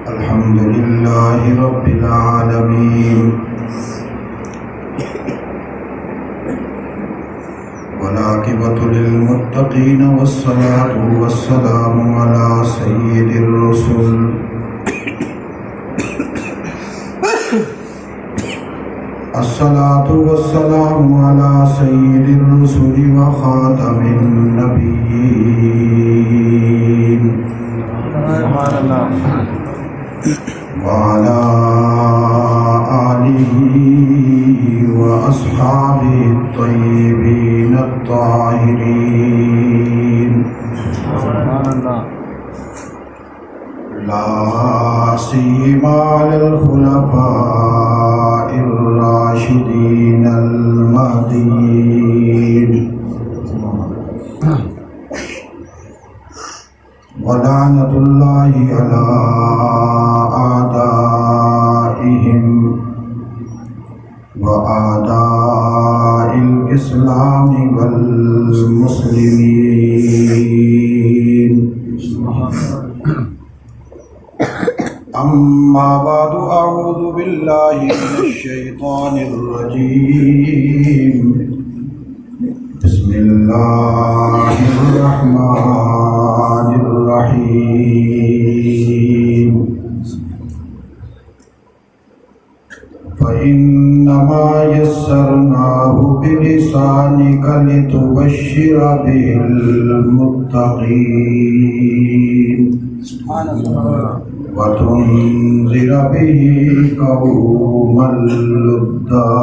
الحمد لله رب العالمين والعاقبة للمتقين والصلاة والسلام على سيد الرسل الصلاة والسلام على سيد الرسل وخاتم النبيين وعلى آله وأصحابه الطيبين الطاهرين لا سيما على الخلفاء الراشدين المهديين ولعنة الله على أعدائهم وأعداء الإسلام والمسلمين أما بعد أعوذ بالله من الشيطان الرجيم بسم الله الرحمن الرحيم فإنما يسرناه بلسانك لتبشر به المتقين وتنذر به قوما لدا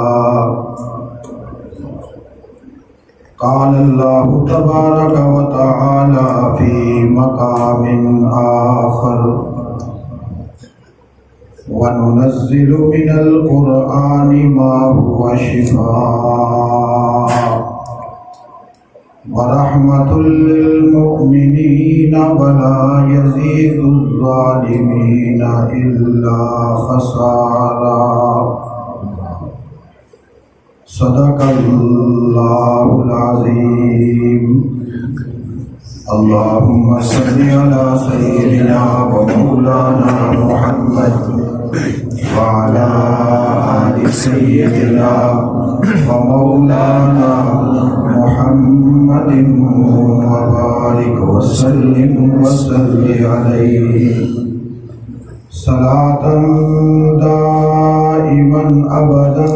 قال الله تبارك وتعالى في مقام آخر وننزل من القرآن ما هو شفاء ورحمة للمؤمنين ولا يزيد الظالمين إلا خسارا صدق الله العظيم اللهم صل على سيدنا ومولانا محمد وعلى آل سيدنا ومولانا محمد وبارك وسلم عليه صلاة دائما أبدا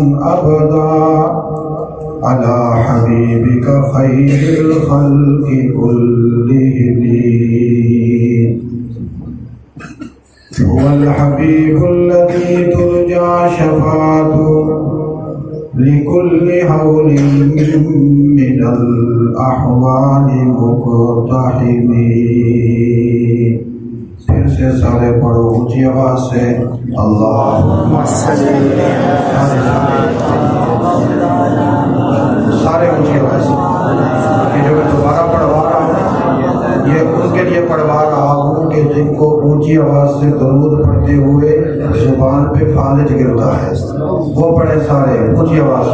على حبيبك خير الخلق كلهم هو الحبيب الذي ترجى شفاعته لكل هول من الأحوال مقتحم پھر سے سارے پڑھو اونچی آواز سے اللہم صل سارے اونچی آواز سے یہ جو میں دوبارہ پڑھوا رہا ہوں یہ ان کے لیے پڑھوا رہا ہوں کہ جن کو اونچی آواز سے درود پڑھتے ہوئے زبان پہ فالج گرتا ہے وہ پڑھے سارے اونچی آواز سے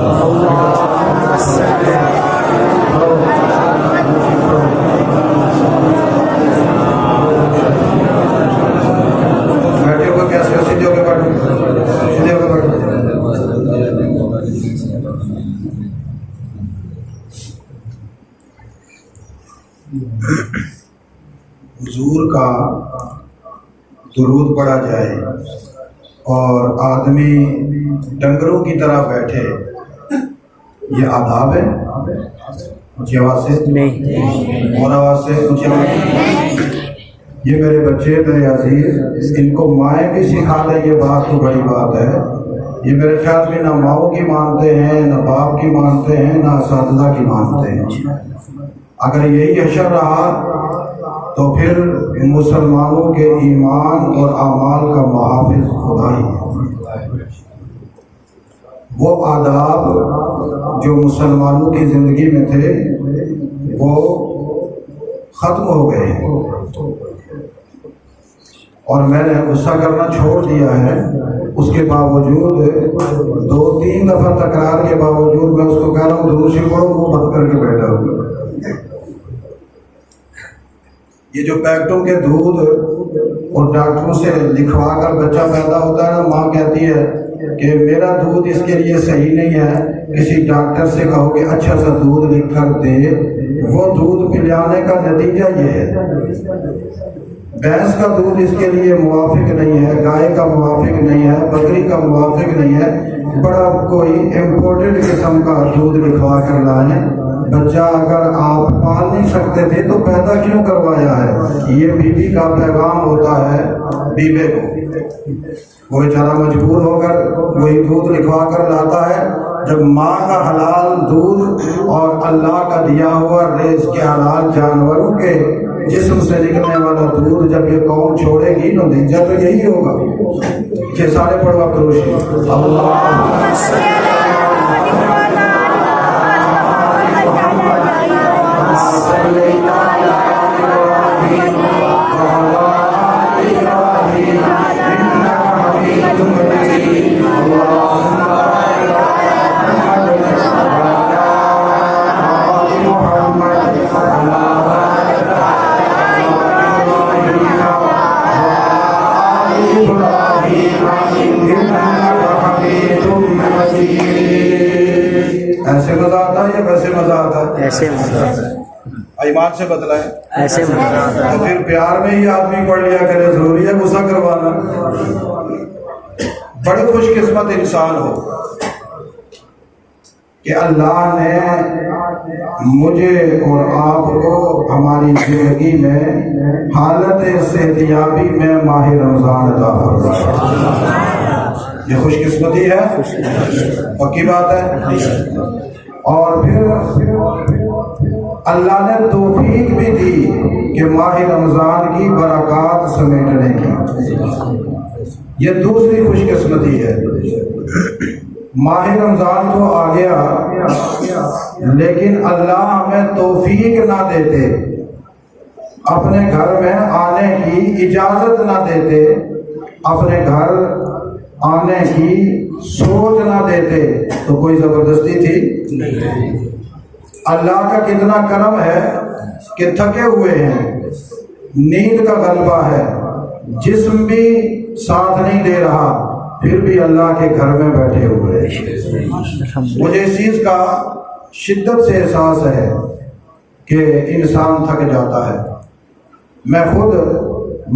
حضور کا درود پڑھا جائے اور آدمی ڈنگروں کی طرح بیٹھے، یہ آداب ہے؟ اونچی آواز سے نہیں، اور آواز سے اونچی آواز سے۔ یہ میرے بچے میرے عزیز، ان کو مائیں بھی سکھا دیں، یہ بات تو بڑی بات ہے۔ یہ میرے خیال میں نہ ماؤں کی مانتے ہیں، نہ باپ کی مانتے ہیں، نہ اساتذہ کی مانتے ہیں۔ اگر یہی حشر رہا تو پھر مسلمانوں کے ایمان اور اعمال کا محافظ خدا ہی ہے۔ وہ آداب جو مسلمانوں کی زندگی میں تھے وہ ختم ہو گئے ہیں، اور میں نے غصہ کرنا چھوڑ دیا ہے اس کے باوجود 2-3 دفعہ تکرار کے باوجود میں اس کو کہہ رہا ہوں درود شریف پڑھو، وہ بند کر کے بیٹھا ہوا۔ یہ جو پیکٹوں کے دودھ اور ڈاکٹروں سے لکھوا کر بچہ پیدا ہوتا ہے نا، ماں کہتی ہے کہ میرا دودھ اس کے لیے صحیح نہیں ہے، کسی ڈاکٹر سے کہو کہ اچھا سا دودھ لکھ کر دے، وہ دودھ پلانے کا نتیجہ یہ ہے۔ بھینس کا دودھ اس کے لیے موافق نہیں ہے، گائے کا موافق نہیں ہے، بکری کا موافق نہیں ہے، بڑا کوئی امپورٹڈ قسم کا دودھ لکھوا کر لائیں۔ بچہ اگر آپ پال نہیں سکتے تھے تو پیدا کیوں کروایا ہے؟ یہ بیوی کا پیغام ہوتا ہے بیوے کو۔ وہ بیچارہ مجبور ہو کر وہی دودھ لکھوا کر لاتا ہے۔ جب ماں کا حلال دودھ اور اللہ کا دیا ہوا رزق کے حلال جانوروں کے جسم سے نکلنے والا دودھ جب یہ قوم چھوڑے گی تو نتیجہ تو یہی ہوگا۔ یہ سارے پڑھو آپ روشنی ایسے مزہ آتا ہے یا ویسے مزہ آتا ہے؟ ایسے مزہ آتا ہے۔ ایمان سے بدلا ہے، ایسے مزہ آتا ہے۔ تو پھر پیار میں ہی آدمی پڑھ لیا کرے، ضروری ہے غصہ کروانا؟ بڑے خوش قسمت انسان ہو کہ اللہ نے مجھے اور آپ کو ہماری زندگی میں حالت صحتیابی میں ماہ رمضان عطا فرمایا۔ یہ خوش قسمتی ہے، پکی بات ہے۔ اور پھر اللہ نے توفیق بھی دی کہ ماہ رمضان کی برکات سمیٹنے کی، یہ دوسری خوش قسمتی ہے۔ ماہ رمضان تو آ گیا لیکن اللہ ہمیں توفیق نہ دیتے، اپنے گھر میں آنے کی اجازت نہ دیتے، اپنے گھر آنے کی سوچ نہ دیتے تو کوئی زبردستی تھی؟ اللہ کا کتنا کرم ہے کہ تھکے ہوئے ہیں، نیند کا غلبہ ہے، جسم بھی ساتھ نہیں دے رہا، پھر بھی اللہ کے گھر میں بیٹھے ہوئے ہیں۔ مجھے اس چیز کا شدت سے احساس ہے کہ انسان تھک جاتا ہے۔ میں خود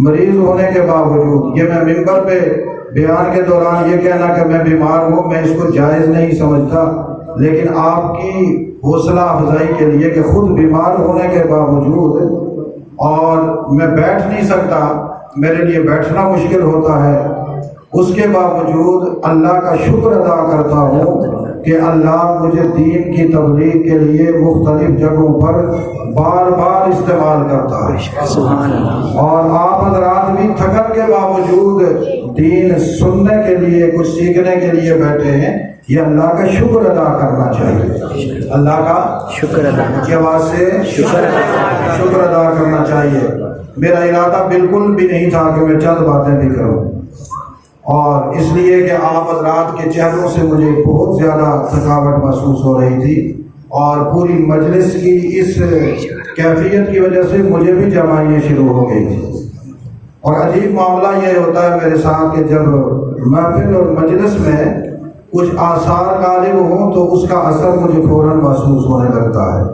مریض ہونے کے باوجود، یہ میں منبر پہ بیان کے دوران یہ کہنا کہ میں بیمار ہوں، میں اس کو جائز نہیں سمجھتا، لیکن آپ کی حوصلہ افزائی کے لیے کہ خود بیمار ہونے کے باوجود اور میں بیٹھ نہیں سکتا، میرے لیے بیٹھنا مشکل ہوتا ہے، اس کے باوجود اللہ کا شکر ادا کرتا ہوں کہ اللہ مجھے دین کی تبلیغ کے لیے مختلف جگہوں پر بار بار استعمال کرتا ہے۔ اور آپ حضرات بھی تھکن کے باوجود دین سننے کے لیے، کچھ سیکھنے کے لیے بیٹھے ہیں، یہ اللہ کا شکر ادا کرنا چاہیے۔ اللہ کا شکر ادا کی آواز سے شکر ادا کرنا چاہیے۔ میرا ارادہ بالکل بھی نہیں تھا کہ میں چند باتیں بھی کروں، اور اس لیے کہ آپ حضرات کے چہروں سے مجھے بہت زیادہ تھکاوٹ محسوس ہو رہی تھی، اور پوری مجلس کی اس کیفیت کی وجہ سے مجھے بھی جمائیاں شروع ہو گئی تھی۔ اور عجیب معاملہ یہ ہوتا ہے میرے ساتھ کہ جب محفل اور مجلس میں کچھ آثار غالب ہوں تو اس کا اثر مجھے فوراً محسوس ہونے لگتا ہے۔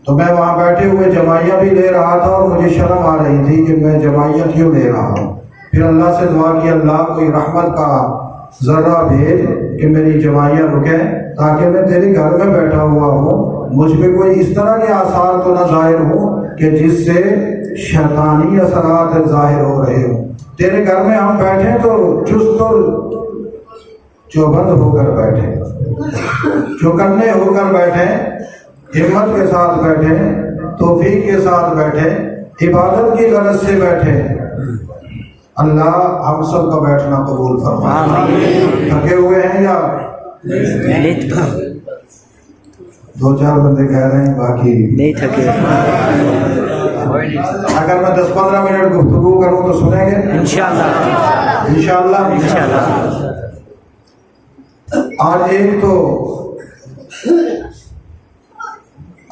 تو میں وہاں بیٹھے ہوئے جمائیاں بھی لے رہا تھا اور مجھے شرم آ رہی تھی کہ میں جمائیاں کیوں لے رہا ہوں۔ پھر اللہ سے دعا کی، اللہ کوئی رحمت کا ذرہ بھیج کہ میری جمائیاں رکیں، تاکہ میں تیرے گھر میں بیٹھا ہوا ہوں، مجھ پہ کوئی اس طرح کے آثار تو نہ ظاہر ہوں کہ جس سے شیطانی اثرات ظاہر ہو رہے ہوں۔ تیرے گھر میں ہم بیٹھیں تو چست اور چوبند ہو کر بیٹھیں، چوکنے ہو کر بیٹھیں، ہمت کے ساتھ بیٹھیں، توفیق کے ساتھ بیٹھیں، عبادت کی غرض سے بیٹھیں۔ اللہ ہم سب کا بیٹھنا قبول فرمائے۔ تھکے ہوئے ہیں یا दो चार बंदे कह रहे हैं, बाकी नहीं थके। अगर मैं 10-15 मिनट गुफ्तगू करूं तो सुनेंगे इंशाअल्लाह इंशाअल्लाह। इंशाअल्लाह। आज एक तो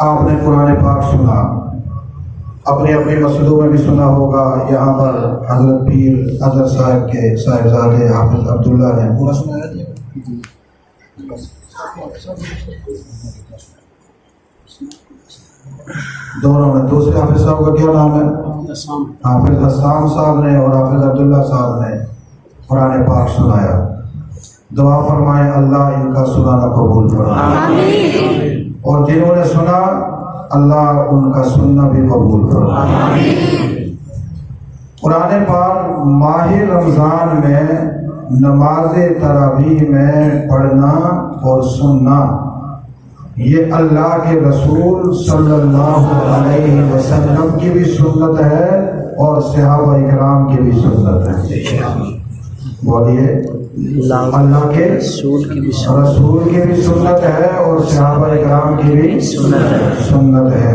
आपने कुरान पाक सुना, अपनी अपनी मस्जिदों में भी सुना होगा। यहाँ पर हजरत पीर अजहर साहब के साहिबजादे हाफिज अब्दुल्ला ने पूरा सुनाया था। दोनों में, दूसरे हाफिज साहब का क्या नाम है? हाफिज अस्साम साहब ने और हाफिज अब्दुल्ला साहब ने कुरान पाक सुनाया। दुआ फरमाए अल्लाह इनका सुनाना कबूल फरमाए, और जिन्होंने सुना अल्लाह उनका सुनना भी कबूल फरमाए। कुरान पाक माह रमज़ान में नमाज तरावीह में पढ़ना और सुनना, ये अल्लाह के रसूल सल्लल्लाहु अलैहि वसल्लम की भी सुन्नत है और सहाबा इकराम की भी सुन्नत है। बोलिए, अल्लाह के रसूल की भी सुन्नत है और सहाबा इकराम की भी सुन्नत है।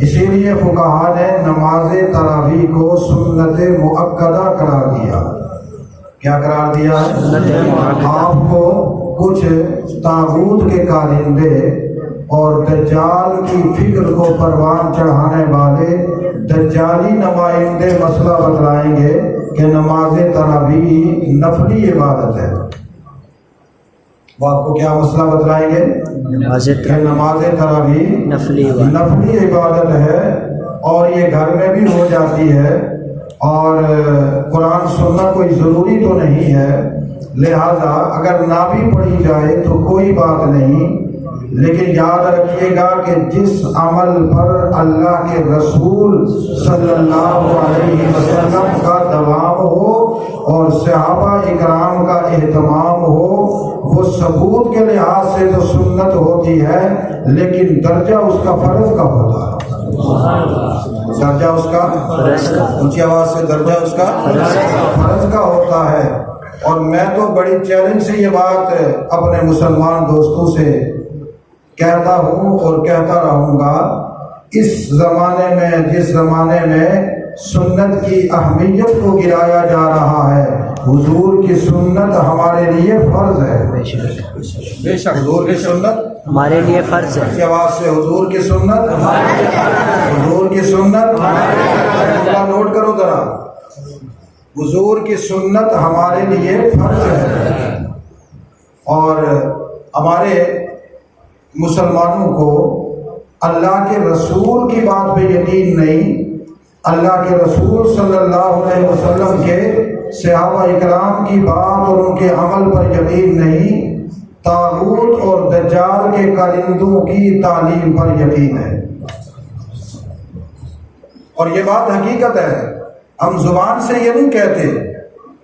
इसीलिए फुक़हा ने नमाज तरावीह को सुन्नत मुअक्कदा करार दिया। क्या करार दिया? आपको कुछ तागूत के कारिंदे और दज्जाल की फिक्र को परवान चढ़ाने वाले दज्जाली नुमाइंदे मसला बतलाएंगे कि नमाज तरावीह नफली इबादत है। वो आपको क्या मसला बतलाएंगे? नमाज तरावीह नफली इबादत है और ये घर में भी हो जाती है और कुरान सुनना कोई ज़रूरी तो नहीं है, लिहाजा अगर ना भी पढ़ी जाए तो कोई बात नहीं। लेकिन याद रखिएगा कि जिस अमल पर अल्लाह के रसूल सल्लल्लाहु अलैहि वसल्लम का दवाम हो और सहाबा इकराम का एहतमाम हो, वो सबूत के लिहाज से तो सुन्नत होती है, लेकिन दर्जा उसका फर्ज का होता है। दर्जा उसका, ऊंची आवाज से, दर्जा उसका फर्ज का होता है। और मैं तो बड़ी चैलेंज से ये बात अपने मुसलमान दोस्तों से कहता हूँ और कहता रहूँगा, इस ज़माने में, जिस ज़माने में सुन्नत की अहमियत को गिराया जा रहा है, हुजूर की सुन्नत हमारे लिए फ़र्ज है। बेशक हुजूर की सुन्नत हमारे लिए फ़र्ज है। की आवाज़ से, हुजूर की सुन्नत, हुजूर की सुन्नत, नोट करो ज़रा, हुजूर की सुन्नत हमारे लिए फ़र्ज है। और हमारे मुसलमानों को अल्लाह के रसूल की बात पे यकीन नहीं, अल्लाह के रसूल सल्लल्लाहु अलैहि वसल्लम के सहाबा इकराम की बात और उनके अमल पर यकीन नहीं, तागूत और दज्जाल के कारिंदों की तालीम पर यकीन है। और ये बात हकीकत है, हम जुबान से ये नहीं कहते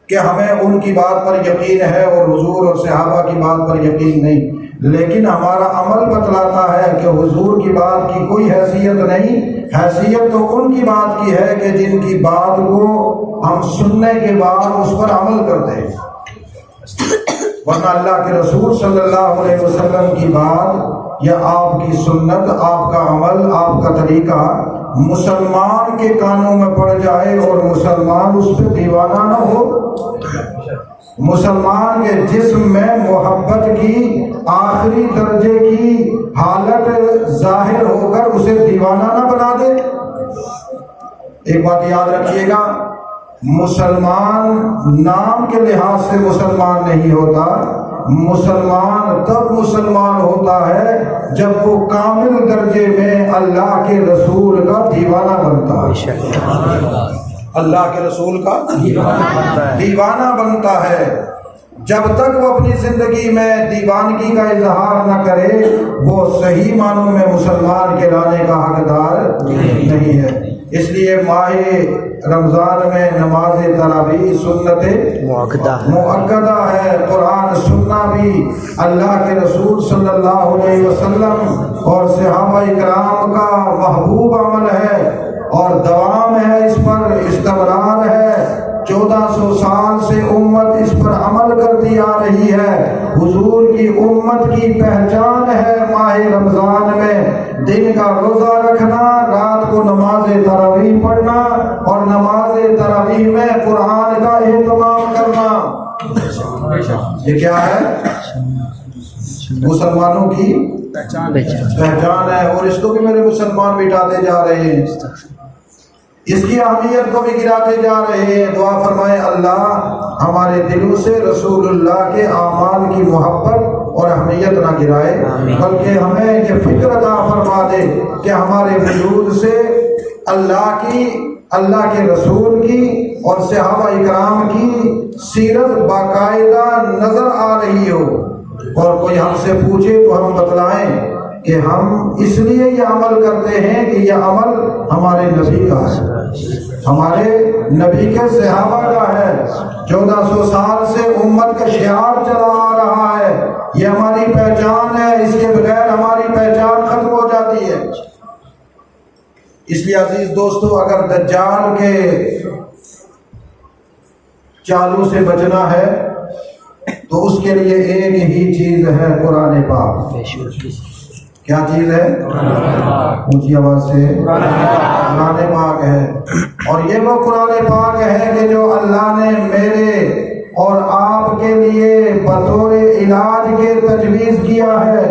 कि हमें उनकी बात पर यकीन है और हुजूर और सहाबा की बात पर यकीन नहीं, लेकिन हमारा अमल बतलाता है कि हुजूर की बात की कोई हैसियत नहीं। हैसियत तो उनकी बात की है कि जिनकी बात को हम सुनने के बाद उस पर अमल करते हैं, वरना अल्लाह के रसूल सल्लल्लाहु अलैहि वसल्लम की बात या आपकी सुन्नत, आपका अमल, आपका तरीका मुसलमान के कानों में पड़ जाए और मुसलमान उस पर दीवाना न हो, मुसलमान के जिस्म में मोहब्बत की आखिरी दर्जे की हालत जाहिर होकर उसे दीवाना न बना दे। एक बात याद रखिएगा, मुसलमान नाम के लिहाज से मुसलमान नहीं होता, मुसलमान तब मुसलमान होता है जब वो कामिल दर्जे में अल्लाह के रसूल का दीवाना बनता है। अल्लाह के रसूल का दीवाना बनता है। जब तक वो अपनी जिंदगी में दीवानगी का इजहार न करे, वो सही मानों में मुसलमान के लाने का हकदार नहीं है। इसलिए माहे रमजान में नमाज तरावीह सुन्नत मुअक्कदा है। कुरान सुनना भी अल्लाह के रसूल सल्लल्लाहु अलैहि वसल्लम और सहाबा इकराम का महबूब अमल है और दवाम है, इस पर इस्तमरार है। 1400 साल से उम्मत इस पर अमल करती आ रही है। हुजूर की उम्मत امت کی پہچان ہے ماہ رمضان میں دن کا روزہ رکھنا، رات کو نماز تراویح پڑھنا اور نماز تراویح میں قرآن کا اہتمام کرنا۔ یہ کیا ہے؟ مسلمانوں کی پہچان ہے، اور اس کو بھی میرے مسلمان مٹاتے جا رہے ہیں، اس کی اہمیت کو بھی گراتے جا رہے ہیں۔ دعا فرمائے اللہ ہمارے دلوں سے رسول اللہ کے اعمال کی محبت اور اہمیت نہ گرائے، بلکہ ہمیں یہ فکر عطا فرما دے کہ ہمارے وجود سے اللہ کی، اللہ کے رسول کی اور صحابہ اکرام کی سیرت باقاعدہ نظر آ رہی ہو، اور کوئی ہم سے پوچھے تو ہم بتلائیں کہ ہم اس لیے یہ عمل کرتے ہیں کہ یہ عمل ہمارے نبی کا ہے، ہمارے نبی کے صحابہ کا ہے، 1400 سال سے امت کا شعار چلا آ رہا ہے، یہ ہماری پہچان ہے، اس کے بغیر ہماری پہچان ختم ہو جاتی ہے۔ اس لیے عزیز دوستو، اگر دجال کے چالوں سے بچنا ہے تو اس کے لیے ایک ہی چیز ہے، قرآن پاک۔ کیا چیز ہے؟ اونچی آواز سے قرآن پاک ہے، اور یہ وہ قرآن پاک ہے کہ جو اللہ نے میرے اور آپ کے لیے بطور علاج کے تجویز کیا ہے،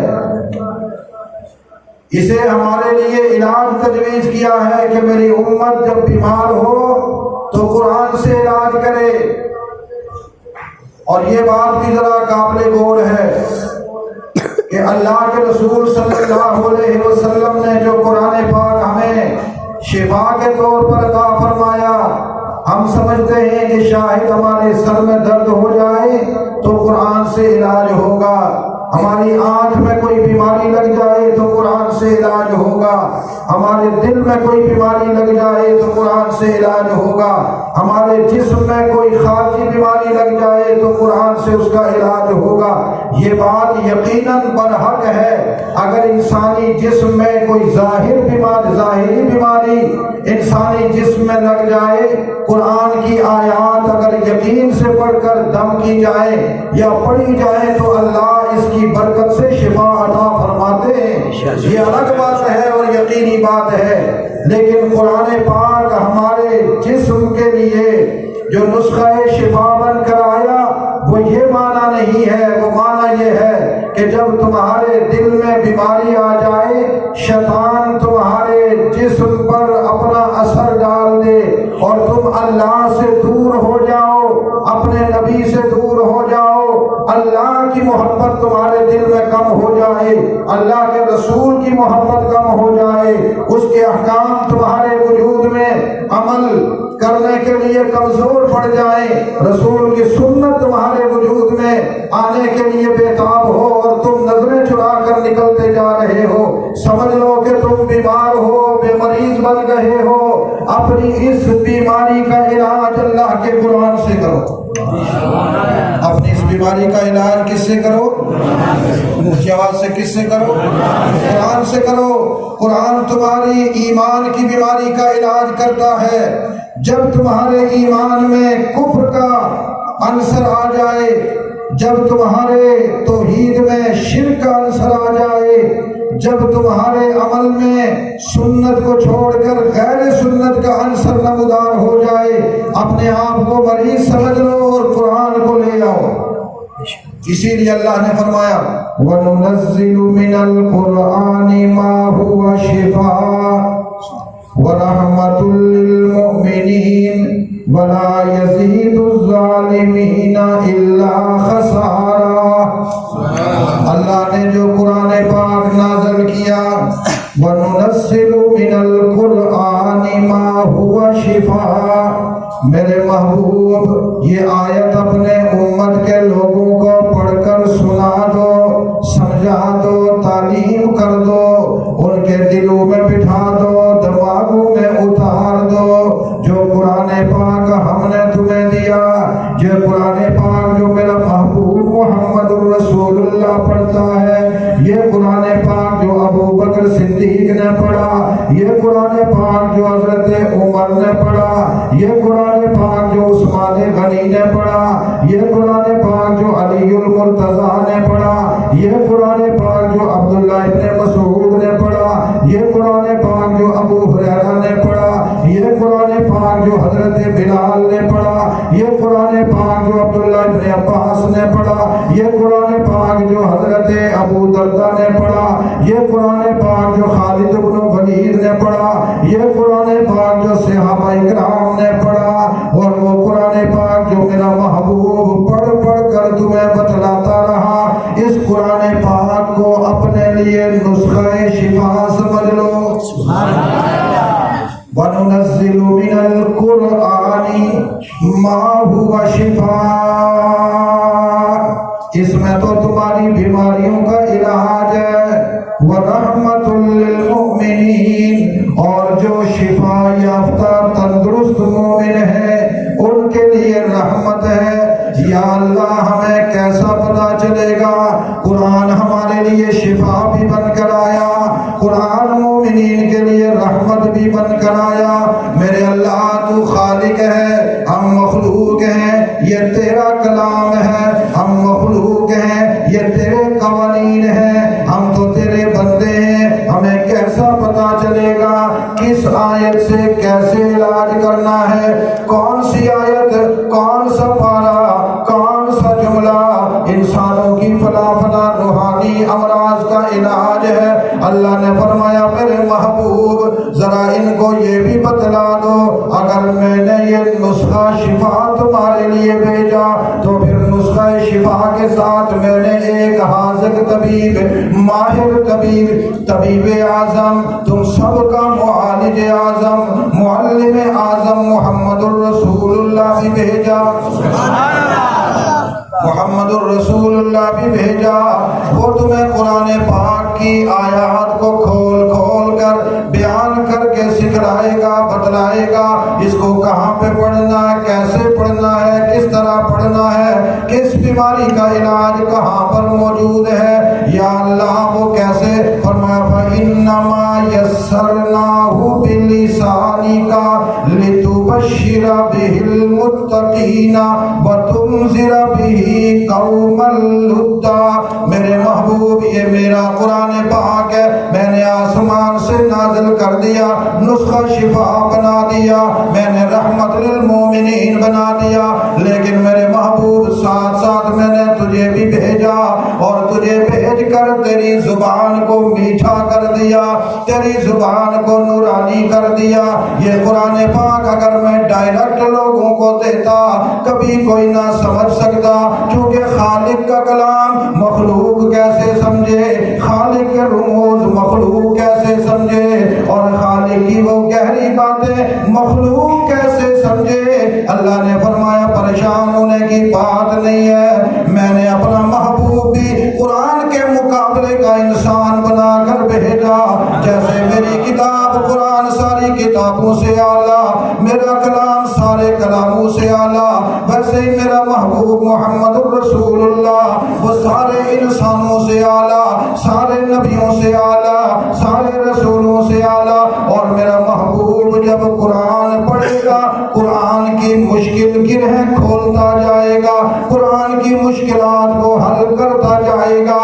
اسے ہمارے لیے علاج تجویز کیا ہے کہ میری امت جب بیمار ہو تو قرآن سے علاج کرے۔ اور یہ بات بھی ذرا قابل غور ہے کہ اللہ کے رسول صلی اللہ علیہ وسلم نے جو قرآن پاک ہمیں شفا کے طور پر عطا فرمایا، ہم سمجھتے ہیں کہ شاید ہمارے سر میں درد ہو جائے تو قرآن سے علاج ہوگا، ہماری آنکھ میں کوئی بیماری لگ جائے تو قرآن سے علاج ہوگا، ہمارے دل میں کوئی بیماری لگ جائے تو قرآن سے علاج ہوگا، ہمارے جسم میں کوئی خارجی بیماری لگ جائے تو قرآن سے اس کا علاج ہوگا۔ یہ بات یقیناً برحق ہے۔ اگر انسانی جسم میں کوئی ظاہری بیماری انسانی جسم میں لگ جائے، قرآن کی آیات اگر یقین سے پڑھ کر دم کی جائے یا پڑھی جائے تو اللہ اس کی برکت سے شفا عطا فرماتے ہیں، یہ الگ بات ہے اور یقینی بات ہے۔ لیکن قرآن پاک ہمارے جسم کے لیے جو نسخہ شفا بن کر آیا، وہ یہ معنی نہیں ہے، وہ معنی یہ ہے کہ جب تمہارے دل میں بیماری آ جائے، شیطان تمہارے جسم پر اپنا اثر ڈال دے اور تم اللہ سے دور ہو جاؤ، اپنے نبی سے دور ہو جاؤ، اللہ کی محبت تمہارے دل میں کم ہو جائے، اللہ کے رسول کی محبت کم ہو جائے، اس کے احکام تمہارے وجود میں عمل کرنے کے لیے کمزور پڑ جائیں، رسول کی سنت تمہارے وجود میں آنے کے لیے بےتاب ہو اور تم نظریں چرا کر نکلتے جا رہے ہو، سمجھ لو کہ تم بیمار ہو، بے مریض بن گئے ہو۔ اپنی اس بیماری کا علاج اللہ کے قرآن سے کرو، اپنی اس بیماری کا علاج کس سے کرو؟ اونچی آواز سے کس سے کرو؟ قرآن سے کرو۔ قرآن تمہاری ایمان کی بیماری کا علاج کرتا ہے۔ جب تمہارے ایمان میں کفر کا عنصر آ جائے، جب تمہارے توحید میں شرک کا عنصر آ جائے، جب تمہارے عمل میں سنت کو چھوڑ کر غیر سنت کا عنصر نمودار ہو جائے، اپنے آپ کو مریض سمجھ لو اور قرآن کو لے آؤ۔ اسی لیے اللہ نے فرمایا وَنُنَزِّلُ مِنَ الْقُرْآنِ مَا هُوَ شِفَاءٌ وَرَحْمَةٌ لِّلْمُؤْمِنِينَ وَلَا يَزِيدُ الظَّالِمِينَ إِلَّا خَسَارًا۔ اللہ نے جو قرآن پاک نازل کیا، وَنُنَزِّلُ مِنَ الْقُرْآنِ مَا هُوَ شِفَاءٌ، میرے محبوب یہ آیت اپنے امت کے لوگوں کو پڑھ کر سنا دو، سمجھا دو، تعلیم کر دو، ان کے دلوں میں بٹھا دو، دماغوں میں اتار دو۔ جو قرآن پاک ہم نے تمہیں دیا، یہ قرآن پاک جو میرا محبوب محمد الرسول اللہ پڑھتا ہے، یہ قرآن پاک جو ابو بکر صدیق نے پڑھا، یہ قرآن پاک جو حضرت عمر نے پڑھا، یہ قرآن پاک جو عثمان غنی نے پڑھا، یہ قرآن پاک جو علی मुर्तज़ा ने पढ़ा, ये कुरान पाक जो अब्दुल्लाह इब्न मसूद ने पढ़ा, ये कुरान पाक जो अबू हुरैरा ने पढ़ा, ये कुरान पाक जो हजरत बिलाल ने पढ़ा, ये कुरान पाक जो अब्दुल्लाह इब्न अब्बास ने पढ़ा, ये कुरान पाक जो हजरत अबू दर्दा ने पढ़ा, ये कुरान पाक जो खालिद इब्न वलीद ने पढ़ा, ये कुरान पाक जो सहाबा इकराम ने पढ़ा, और वो कुरान पाक जो मेरा महबूब पढ़ पढ़ कर तुम्हें बतलाता रहा, इस कुरान पाक को अपने लिए नुस्खे शिफा समझ लो। वनुनज़्ज़िलु मिनल कुरआनी मा हुवा शिफा, इसमें तो तुम्हारी बीमारियों का इलाज है, व रहमतुल लिल मुमिनीन, और जो शिफा याफ्ता तंदुरुस्त मोमिन है उनके लिए रहमत है। या अल्लाह हमें कैसा पता चलेगा? कुरान हमारे लिए शिफा भी बनकर आया, कुरान मोमिनीन के लिए रहमत भी बनकर आया। मेरे अल्लाह तू खालिक है, हम मखलूक हैं, ये तेरा कलाम है, हम मखलूक हैं, ये तेरे कवानीन हैं, हम तो तेरे बंदे हैं। हमें कैसा पता चलेगा किस आयत से कैसे इलाज करना है? कौन सी आयत, कौन सा पारा, कौन सा जुमला इंसानों की फला फला रूहानी अमराज का इलाज है? अल्लाह ने फरमाया मेरे महबूब जरा इनको ये भी बतला दो, अगर मैंने ये नुस्खा शिफा तुम्हारे लिए भेजा तो फिर नुस्खा शिफा के साथ मैंने एक हाज़िक तबीब, माहिर तबीब, तबीब आज़म, तुम सबका मुआलिज आज़म, मुअल्लिम आज़म मुहम्मदुर रसूलुल्लाह भी भेजा, मुहम्मदुर रसूलुल्लाह भी भेजा। वो तुम्हें कुरान पाक की आयात को खोल खोल कर बयान करके सिखलाएगा, बतलाएगा इसको कहाँ पे पढ़ना है, कैसे पढ़ना है, किस तरह पढ़ना है, किस बीमारी का इलाज कहाँ पर मौजूद है। या अल्लाह वो कैसे? फरमाया फइन्नमा यस्सरनाहु बिलिसानिका लितुबश्शिरा बिहिल मुत्तकीना व तुनज़िरा बिही कौमल लुद्दा। मेरे महबूब ये मेरा कुरान पाक है, मैंने आसमान से नाज़िल कर दिया, नुस्खा शिफा बना दिया, मैंने रहमत लिल मोमिनीन बना दिया, लेकिन मेरे महबूब साथ साथ मैंने तुझे भी भेजा और तुझे भेज कर तेरी जुबान को मीठा कर दिया, तेरी जुबान को नूरानी कर दिया। ये कुरान पाक अगर मैं डायरेक्ट लोगों को देता कभी कोई ना समझ सकता, क्योंकि खालिक का कलाम मखलूक कैसे समझे, खालिक के रुमूज मखलूक कैसे समझे, और खालिक की वो गहरी बातें मखलूक कैसे समझे। अल्लाह ने फरमाया परेशान होने की बात नहीं है, मैंने अपना महबूब भी कुरान के मुकाबले का इंसान बना कर भेजा। जैसे मेरी किताब कुरान सारी किताबों से आला, मेरा कलाम सारे कलामों से आला, वैसे ही मेरा महबूब मोहम्मद रसूलुल्लाह वो सारे इंसानों से आला, सारे नबियों से आला, सारे रसूलों से आला। और मेरा महबूब जब कुरान पढ़ेगा कुरान की मुश्किल गिरहें खोलता जाएगा, कुरान की मुश्किलात को हल करता जाएगा।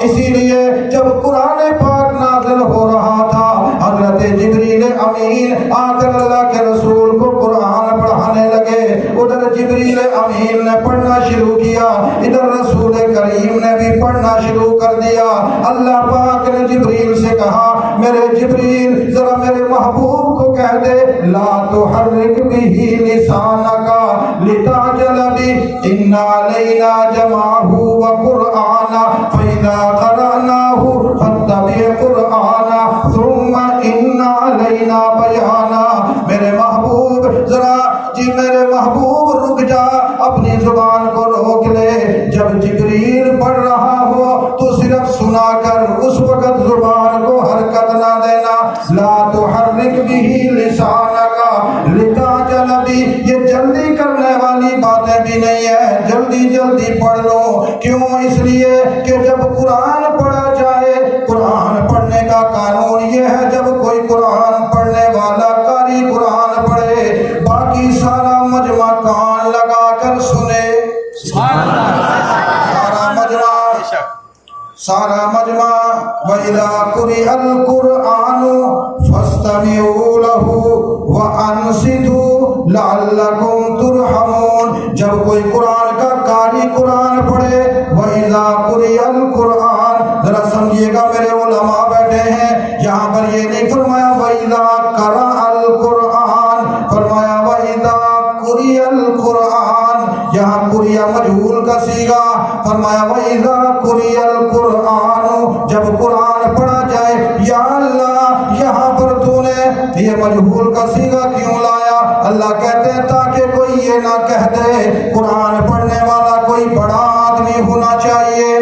इसीलिए जब कुरान पाक नाज़िल हो रहा था, हज़रत जिब्रील अमीन आकर अल्लाह के रसूल को कुरान पढ़ाने लगे। उधर जिब्रील अमीन ने पढ़ना शुरू किया, इधर रसूल करीम ने भी पढ़ना शुरू कर दिया। अल्लाह पाक ने जिब्रील से कहा मेरे जिब्रील जरा मेरे महबूब को कह दे ला तुहर्रिक बिही लिसानका लिताजल बि इन्ना अलैना जमाहु व कुरआना फइज़ा क़रअनाहु फत्तबि कुरआना सुम्मा इन्ना अलैना बयाना। मेरे महबूब जरा जी मेरे महबूब रुक जा, अपनी जुबान को रोक ले। जब जिब्रील पढ़ रहा हो तो सिर्फ सुनाकर उस वक्त जुबान को हरकत ना देना। ला तुहर्रिक बिही लिसानका लिताजल बि, ये जल्दी करने वाली बातें भी नहीं है, जल्दी जल्दी पढ़ लो। क्यों? इसलिए कि जब कुरान पढ़ा जाए, कुरान पढ़ने का कानून ये है जब कोई कुरान पढ़ने वाला कारी कुरान पढ़े, बाकी सारा मजमा कान लगा कर सुने। सारा मजमा वइदा कुरिअल कुरआनु फस्तमिऊ लहु व अनसितू लअल्लकुम तुरहमून। जब कोई कुरान का कारी कुरान पढ़े, वइदा कुरिअल कुरआन, जरा समझिएगा मेरे उलमा बैठे हैं, यहाँ पर ये नहीं फरमाया वइदा करअल कुरआन, फरमाया वइदा कुरिअल कुरआन। यहाँ कुरिया मजहूल का सीगा, फरमाया वइदा कुरिअल कुरआन, जब कुरान पढ़ा जाए। या अल्लाह, यहाँ पर तूने ये मजहूल का सीगा क्यों लाया? अल्लाह कहते हैं ताकि कोई ये ना कह दे कुरान पढ़ने वाला कोई बड़ा आदमी होना चाहिए।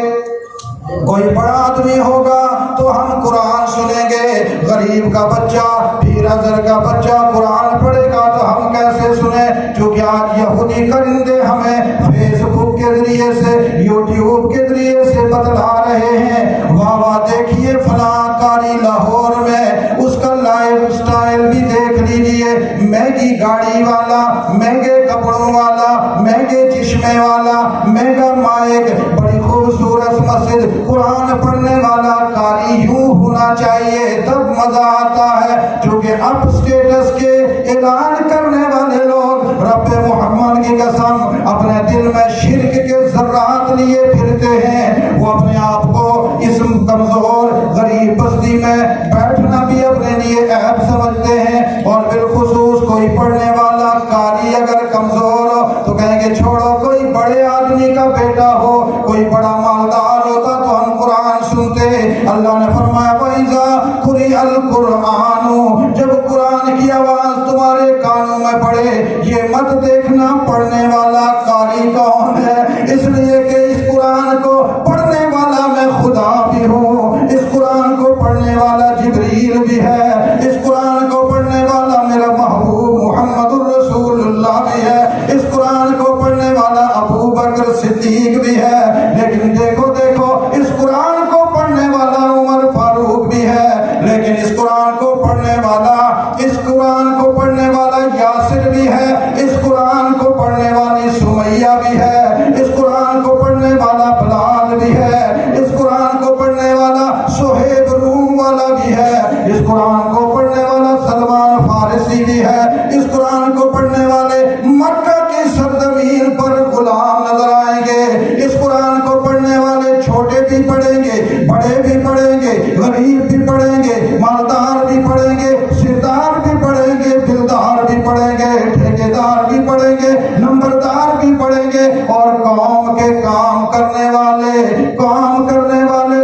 कोई बड़ा आदमी होगा तो हम कुरान सुनेंगे, गरीब का बच्चा, पीर अज़र का बच्चा कुरान पढ़ेगा तो हम कैसे सुने? क्योंकि आज यहूदी करिंदे हमें फेसबुक के जरिए से, यूट्यूब के जरिए से बतला रहे हैं, वाह वाह देखिए फलां कारी लाहौर में, उसका लाइफ स्टाइल भी देख लीजिए, महंगी गाड़ी वाला, महंगे कपड़ों वाला, महंगे चश्मे वाला, महंगा माइक, बड़ी खूबसूरत मस्जिद, कुरान पढ़ने वाला कारी यूं होना चाहिए तब मजा आता है। क्योंकि अप स्टेटस के ऐलान करने वाले लोग रब्बे मोहम्मद की कसम अपने दिल में शिर्क के ज़र्रात लिए फिरते हैं। वो अपने आप को इस कमजोर गरीब बस्ती में बैठना भी अपने लिए ऐब समझते हैं। और बिलखुसूस कोई पढ़ने वाला कारी अगर कमजोर हो तो कहेंगे छोड़ो, कोई बड़े आदमी का बेटा हो, कोई बड़ा मालदार होता तो हम कुरान सुनते। अल्लाह ने फरमाया वइज़ा कुरिअल कुरआनु, जब कुरान की आवाज तुम्हारे कानों में पड़े, ये मत देखना पढ़ने वाला कारी कौन है, इसलिए कि इस कुरान को पढ़ने वाला मैं खुदा भी हूँ, इस कुरान को पढ़ने वाला जिब्रील भी है, इस कुरान को पढ़ने वाला मेरा महबूब मुहम्मदुर रसूलुल्लाह भी है, इस कुरान को पढ़ने वाला अबू बकर सिद्दीक भी है। लेकिन देखो देखो, इस कुरान को पढ़ने वाला उमर फारूक भी है, लेकिन इस कुरान को पढ़ने वाला, इस कुरान को पढ़ने वाला यासिर भी है, इस कुरान को पढ़ने वाली सुमैया भी है, इस कुरान को पढ़ने वाला बिलाल भी है, इस कुरान को पढ़ने वाला सुहेब रूम वाला भी है, इस कुरान को पढ़ने वाला सलमान फारसी भी है, इस कुरान को पढ़ने वाले मक्का की सरजमीन पर गुलाम नजर आएंगे, इस कुरान को पढ़ने वाले छोटे भी पढ़ेंगे, बड़े भी पढ़ेंगे, गरीब भी पढ़ेंगे, मालदार भी पढ़ेंगे, सिरदार भी पढ़ेंगे, दिलदार भी पढ़ेंगे, ठेकेदार भी पढ़ेंगे, नंबरदार भी पढ़ेंगे, और कौम के काम करने वाले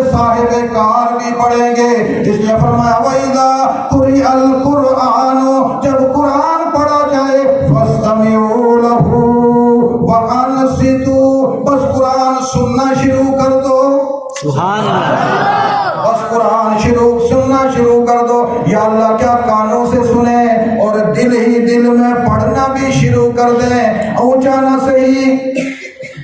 साहिब कार भी पढ़ेंगे। इसलिए फरमाया वइज़ा कुरिअल कुरआनु, जब कुरान पढ़ा जाए फस्तमिऊ लहु व अनसितू, बस कुरान सुनना शुरू कर दो, सुभान अल्लाह, बस कुरान सुनना शुरू कर दो। या अल्लाह क्या कानों से सुने और दिल ही दिल में पढ़ना भी शुरू कर दें, ऊंचा न सही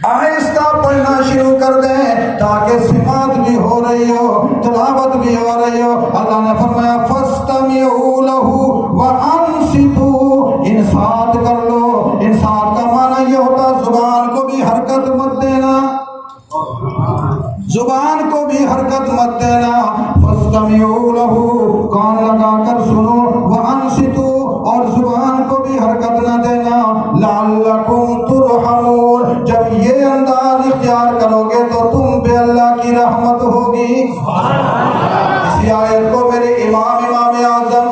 आहिस्ता पढ़ना शुरू कर दें, ताकि सिमात भी हो रही हो, तिलावत भी हो रही हो। अल्लाह ने फरमाया फस्तमिऊ लहु व अनसितू, इंसात कर लो। इंसात का माना ये होता जुबान को भी हरकत मत देना, जुबान को भी हरकत मत देना। फस्तमिऊ लहु, कान लगा कर सुनो, व अनसितू, और जुबान को भी हरकत न देना। लअल्लकुम तुरहमून, जब ये अंदाज इख्तियार करोगे तो तुम पे अल्लाह की रहमत होगी। इसी आयत को मेरे इमाम आज़म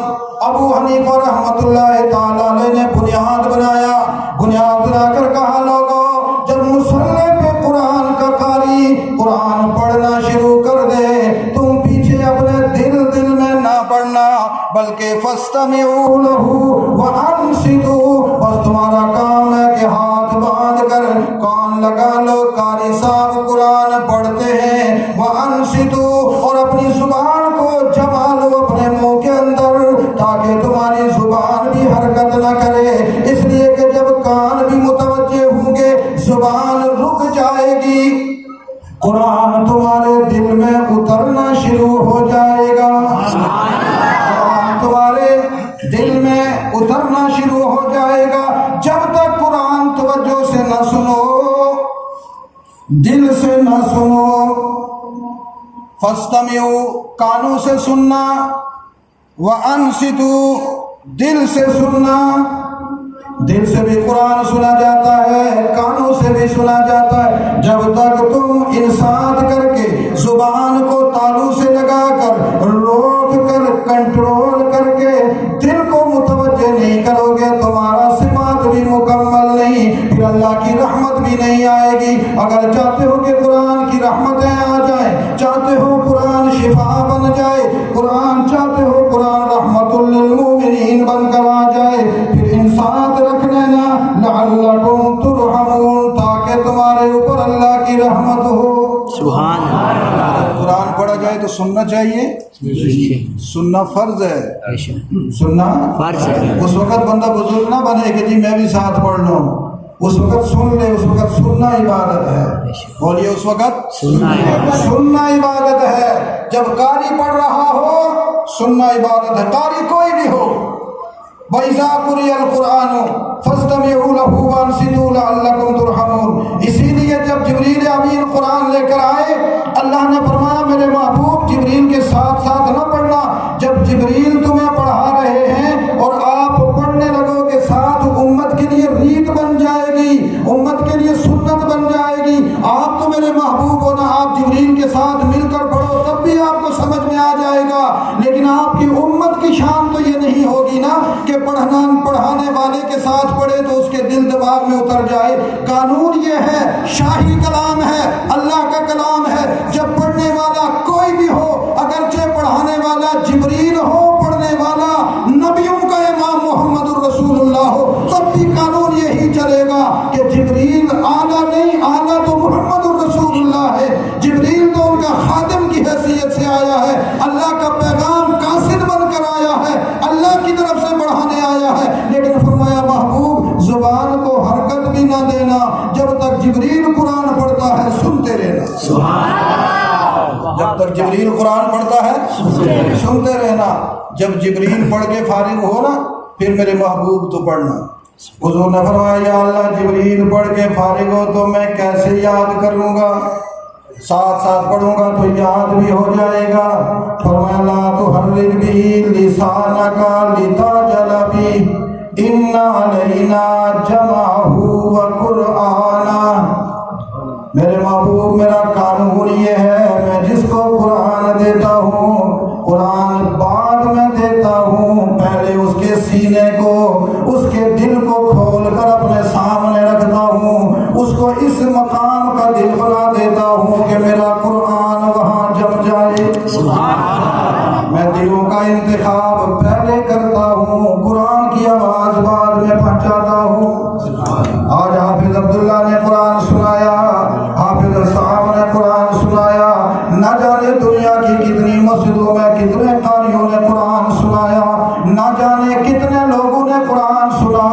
अबू हनीफा रहमतुल्लाह ताला अलैह ने बुनियाद बनाया। बुनियाद बनाकर कहा लोगों, जब मुसल्ले पे कुरान का कारी कुरान पढ़ना शुरू कर दे, तुम पीछे अपने दिल में ना पढ़ना, बल्कि फस्तमिऊ लहु व अनसितू, बस तुम्हारा काम है कि हाथ बांध कर कान लगा लो, कारी साहब कुरान पढ़ते हैं। व अनसितू, और अपनी जुबान को जमा लो अपने मुंह के अंदर, ताकि तुम्हारी जुबान भी हरकत न करे। इसलिए कि जब कान भी मुतवज्जे होंगे, जुबान रुक जाएगी, कुरान तुम्हारे दिल में उतरना शुरू हो जाएगा, कुरान तुम्हारे दिल में उतरना शुरू हो जाएगा। जब तक कुरान तवज्जो से न सुनो, दिल से न सुनो, फस्तमिउ, कानों से सुनना, व अनसितु, दिल से सुनना। दिल से भी कुरान सुना जाता है, कानों से भी सुना जाता है। जब तक तुम इंसात करके जुबान को तालू से लगाकर रोक कर कंट्रोल करके दिल को मुतवज्जे नहीं करोगे, तुम्हारा सिफात भी मुकम्मल नहीं, फिर अल्लाह की रहमत भी नहीं आएगी। अगर चाहते हो कि कुरान की रहमतें आ जाए, चाहते हो कुरान शिफा बन जाए, कुरान चाहते हो कुरान रहमतुल लिल मोमिनीन बनकर आ जाए, फिर इंसात रख लेना, लअल्लकुम तुरहमून, ताकि तुम्हारे ऊपर अल्लाह की रहमत हो। सुभान अल्लाह। कुरान पढ़ा जाए तो सुनना चाहिए, सुनना फर्ज है, सुनना फर्ज है। उस वक्त बंदा बुजुर्ग ना बने कि जी मैं भी साथ पढ़ लूं, उस वक्त सुन ले, उस वक्त सुनना इबादत है। बोलिए, उस वक्त सुनना इबादत है। जब कारी पढ़ रहा हो, सुनना इबादत है, कारी कोई भी हो। वइज़ा कुरियल कुरानु फस्तमिउ लहु वअनसितू लअल्लकुम तुरहमून। इसीलिए जब जिब्रील अमीन कुरान लेकर आए, अल्लाह ने फरमाया मेरे महबूब जिब्रील के साथ साथ न पढ़ना। जब जिब्रील तुम्हें पढ़ा रहे हैं और आप पढ़ने लगोगे साथ, उम्मत के लिए रीत बन जाएगी, उम्मत के लिए सुन्नत बन जाएगी। आप तो मेरे महबूब हो ना, आप जिब्रील के साथ मिलकर पढ़ो तब भी आपको समझ में आ जाएगा। लेकिन आपकी उम्मत की शान तो ये नहीं होगी ना कि पढ़ाने वाले के साथ पढ़े तो उसके दिल दिमाग में उतर जाए। कानून ये है, शाही कलाम है, अल्लाह का कलाम है। जब पढ़ने वाला कोई भी हो, अगरचे पढ़ाने वाला जिब्रील हो, पढ़ने वाला नबियों का इमाम मोहम्मद रसूलुल्लाह हो, तब भी कानून यही चलेगा कि जिब्रील आला नहीं, आला तो मोहम्मद रसूलुल्लाह है। जिब्रील तो उनका खादिम की हैसियत से आया है, अल्लाह का पैगाम कासिद बनकर आया है, अल्लाह की तरफ से बढ़ाने आया है। लेकिन फरमाया महबूब जुबान को हरकत भी ना देना, जब तक जिब्रील कुरान पढ़ता है सुनते रहना। जब तक जिब्रील कुरान पढ़ता है सुनते रहना। जब जिब्रील पढ़ के फारिग हो ना, फिर मेरे महबूब तो पढ़ना। हुजूर ने फरमाया या अल्लाह जिब्रील पढ़ के फारिग हो तो मैं कैसे याद करूँगा, साथ साथ पढ़ूंगा तो याद भी हो जाएगा। फरमाया ला तुहर्रिक बिही लिसानका लिताजल बिही इन्ना अलैना जमाअहू व कुरआना। मेरे महबूब मेरा कानून ये है, मैं जिसको कुरान देता हूँ, कुरान बाद में देता हूँ, पहले उसके सीने को, उसके दिल को खोल कर अपने सामने रखता हूँ, उसको इस मकाम का दिल बना देता हूँ कि मेरा कुरान वहाँ जम जाए। मैं दिलों का इंतखाब पहले करता हूँ, कुरान की आवाज बाद में पहुँचाता हूँ। आज हाफिज अब्दुल्ला ने कुरान सुनाया, हाफिज साहब ने कुरान सुनाया, न जाने दुनिया की कितनी मस्जिदों में कितने कारियों ने कुरान सुनाया, न जाने कितने लोगों ने कुरान सुना।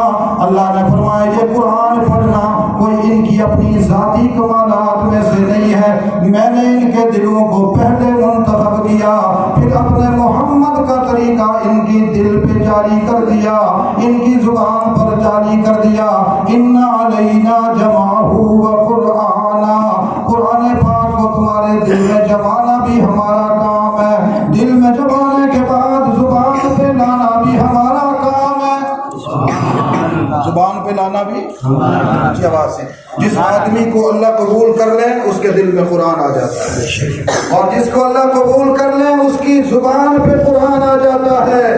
अल्लाह ने फरमाया ये कुरान पढ़ना कोई इनकी अपनी ज़ाती कमालात में से नहीं है, मैंने इनके दिलों को पहले मुंतखब किया, फिर अपने मोहम्मद का तरीका इनकी दिल पे जारी कर दिया, इनकी जुबान पर जारी कर दिया। इन्ना अलैना जमाअहू व कुरआना, कुरान पाक को तुम्हारे दिल में जमाना भी हमारा काम है, दिल में जमाने के बाद जुबान पे लाना भी हमारा काम है। जुबान पे लाना भी अच्छी आवाज से। जिस आदमी को अल्लाह कबूल कर ले उसके दिल में कुरान आ जाता है, और जिसको अल्लाह कबूल कर ले उसकी जुबान पे कुरान आ जाता है।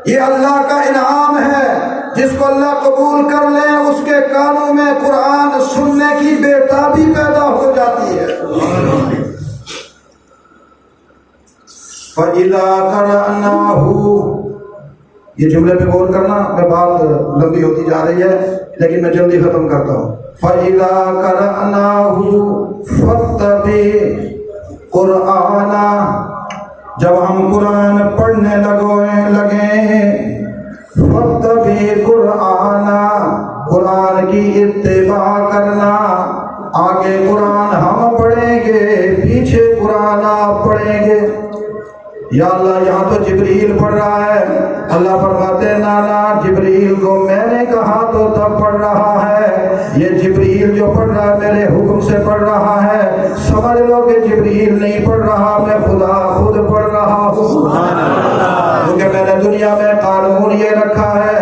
ये अल्लाह का इनाम है। जिसको अल्लाह कबूल कर ले उसके कानों में कुरान सुनने की बेताबी पैदा हो जाती है। फ़इज़ा क़रअनाहु, ये जुमले पे गौर करना, मैं बात लंबी होती जा रही है लेकिन मैं जल्दी खत्म करता हूँ। फ़इज़ा क़रअनाहु फ़त्तबि क़ुरआना, जब हम कुरान पढ़ने लगे फ़त्तबि क़ुरआना, कुरान की इत्तिबा करना, आगे कुरान हम पढ़ेंगे, पीछे कुरान आप पढ़ेंगे। یا اللہ یہاں تو جبریل پڑھ رہا ہے. اللہ فرماتے ہیں نانا جبریل کو میں نے کہا تو تب پڑھ رہا ہے. یہ جبریل جو پڑھ رہا ہے میرے حکم سے پڑھ رہا ہے. سمجھ لو کہ جبریل نہیں پڑھ رہا, میں خدا خود پڑھ رہا ہوں. کیونکہ میں نے دنیا میں قانون یہ رکھا ہے,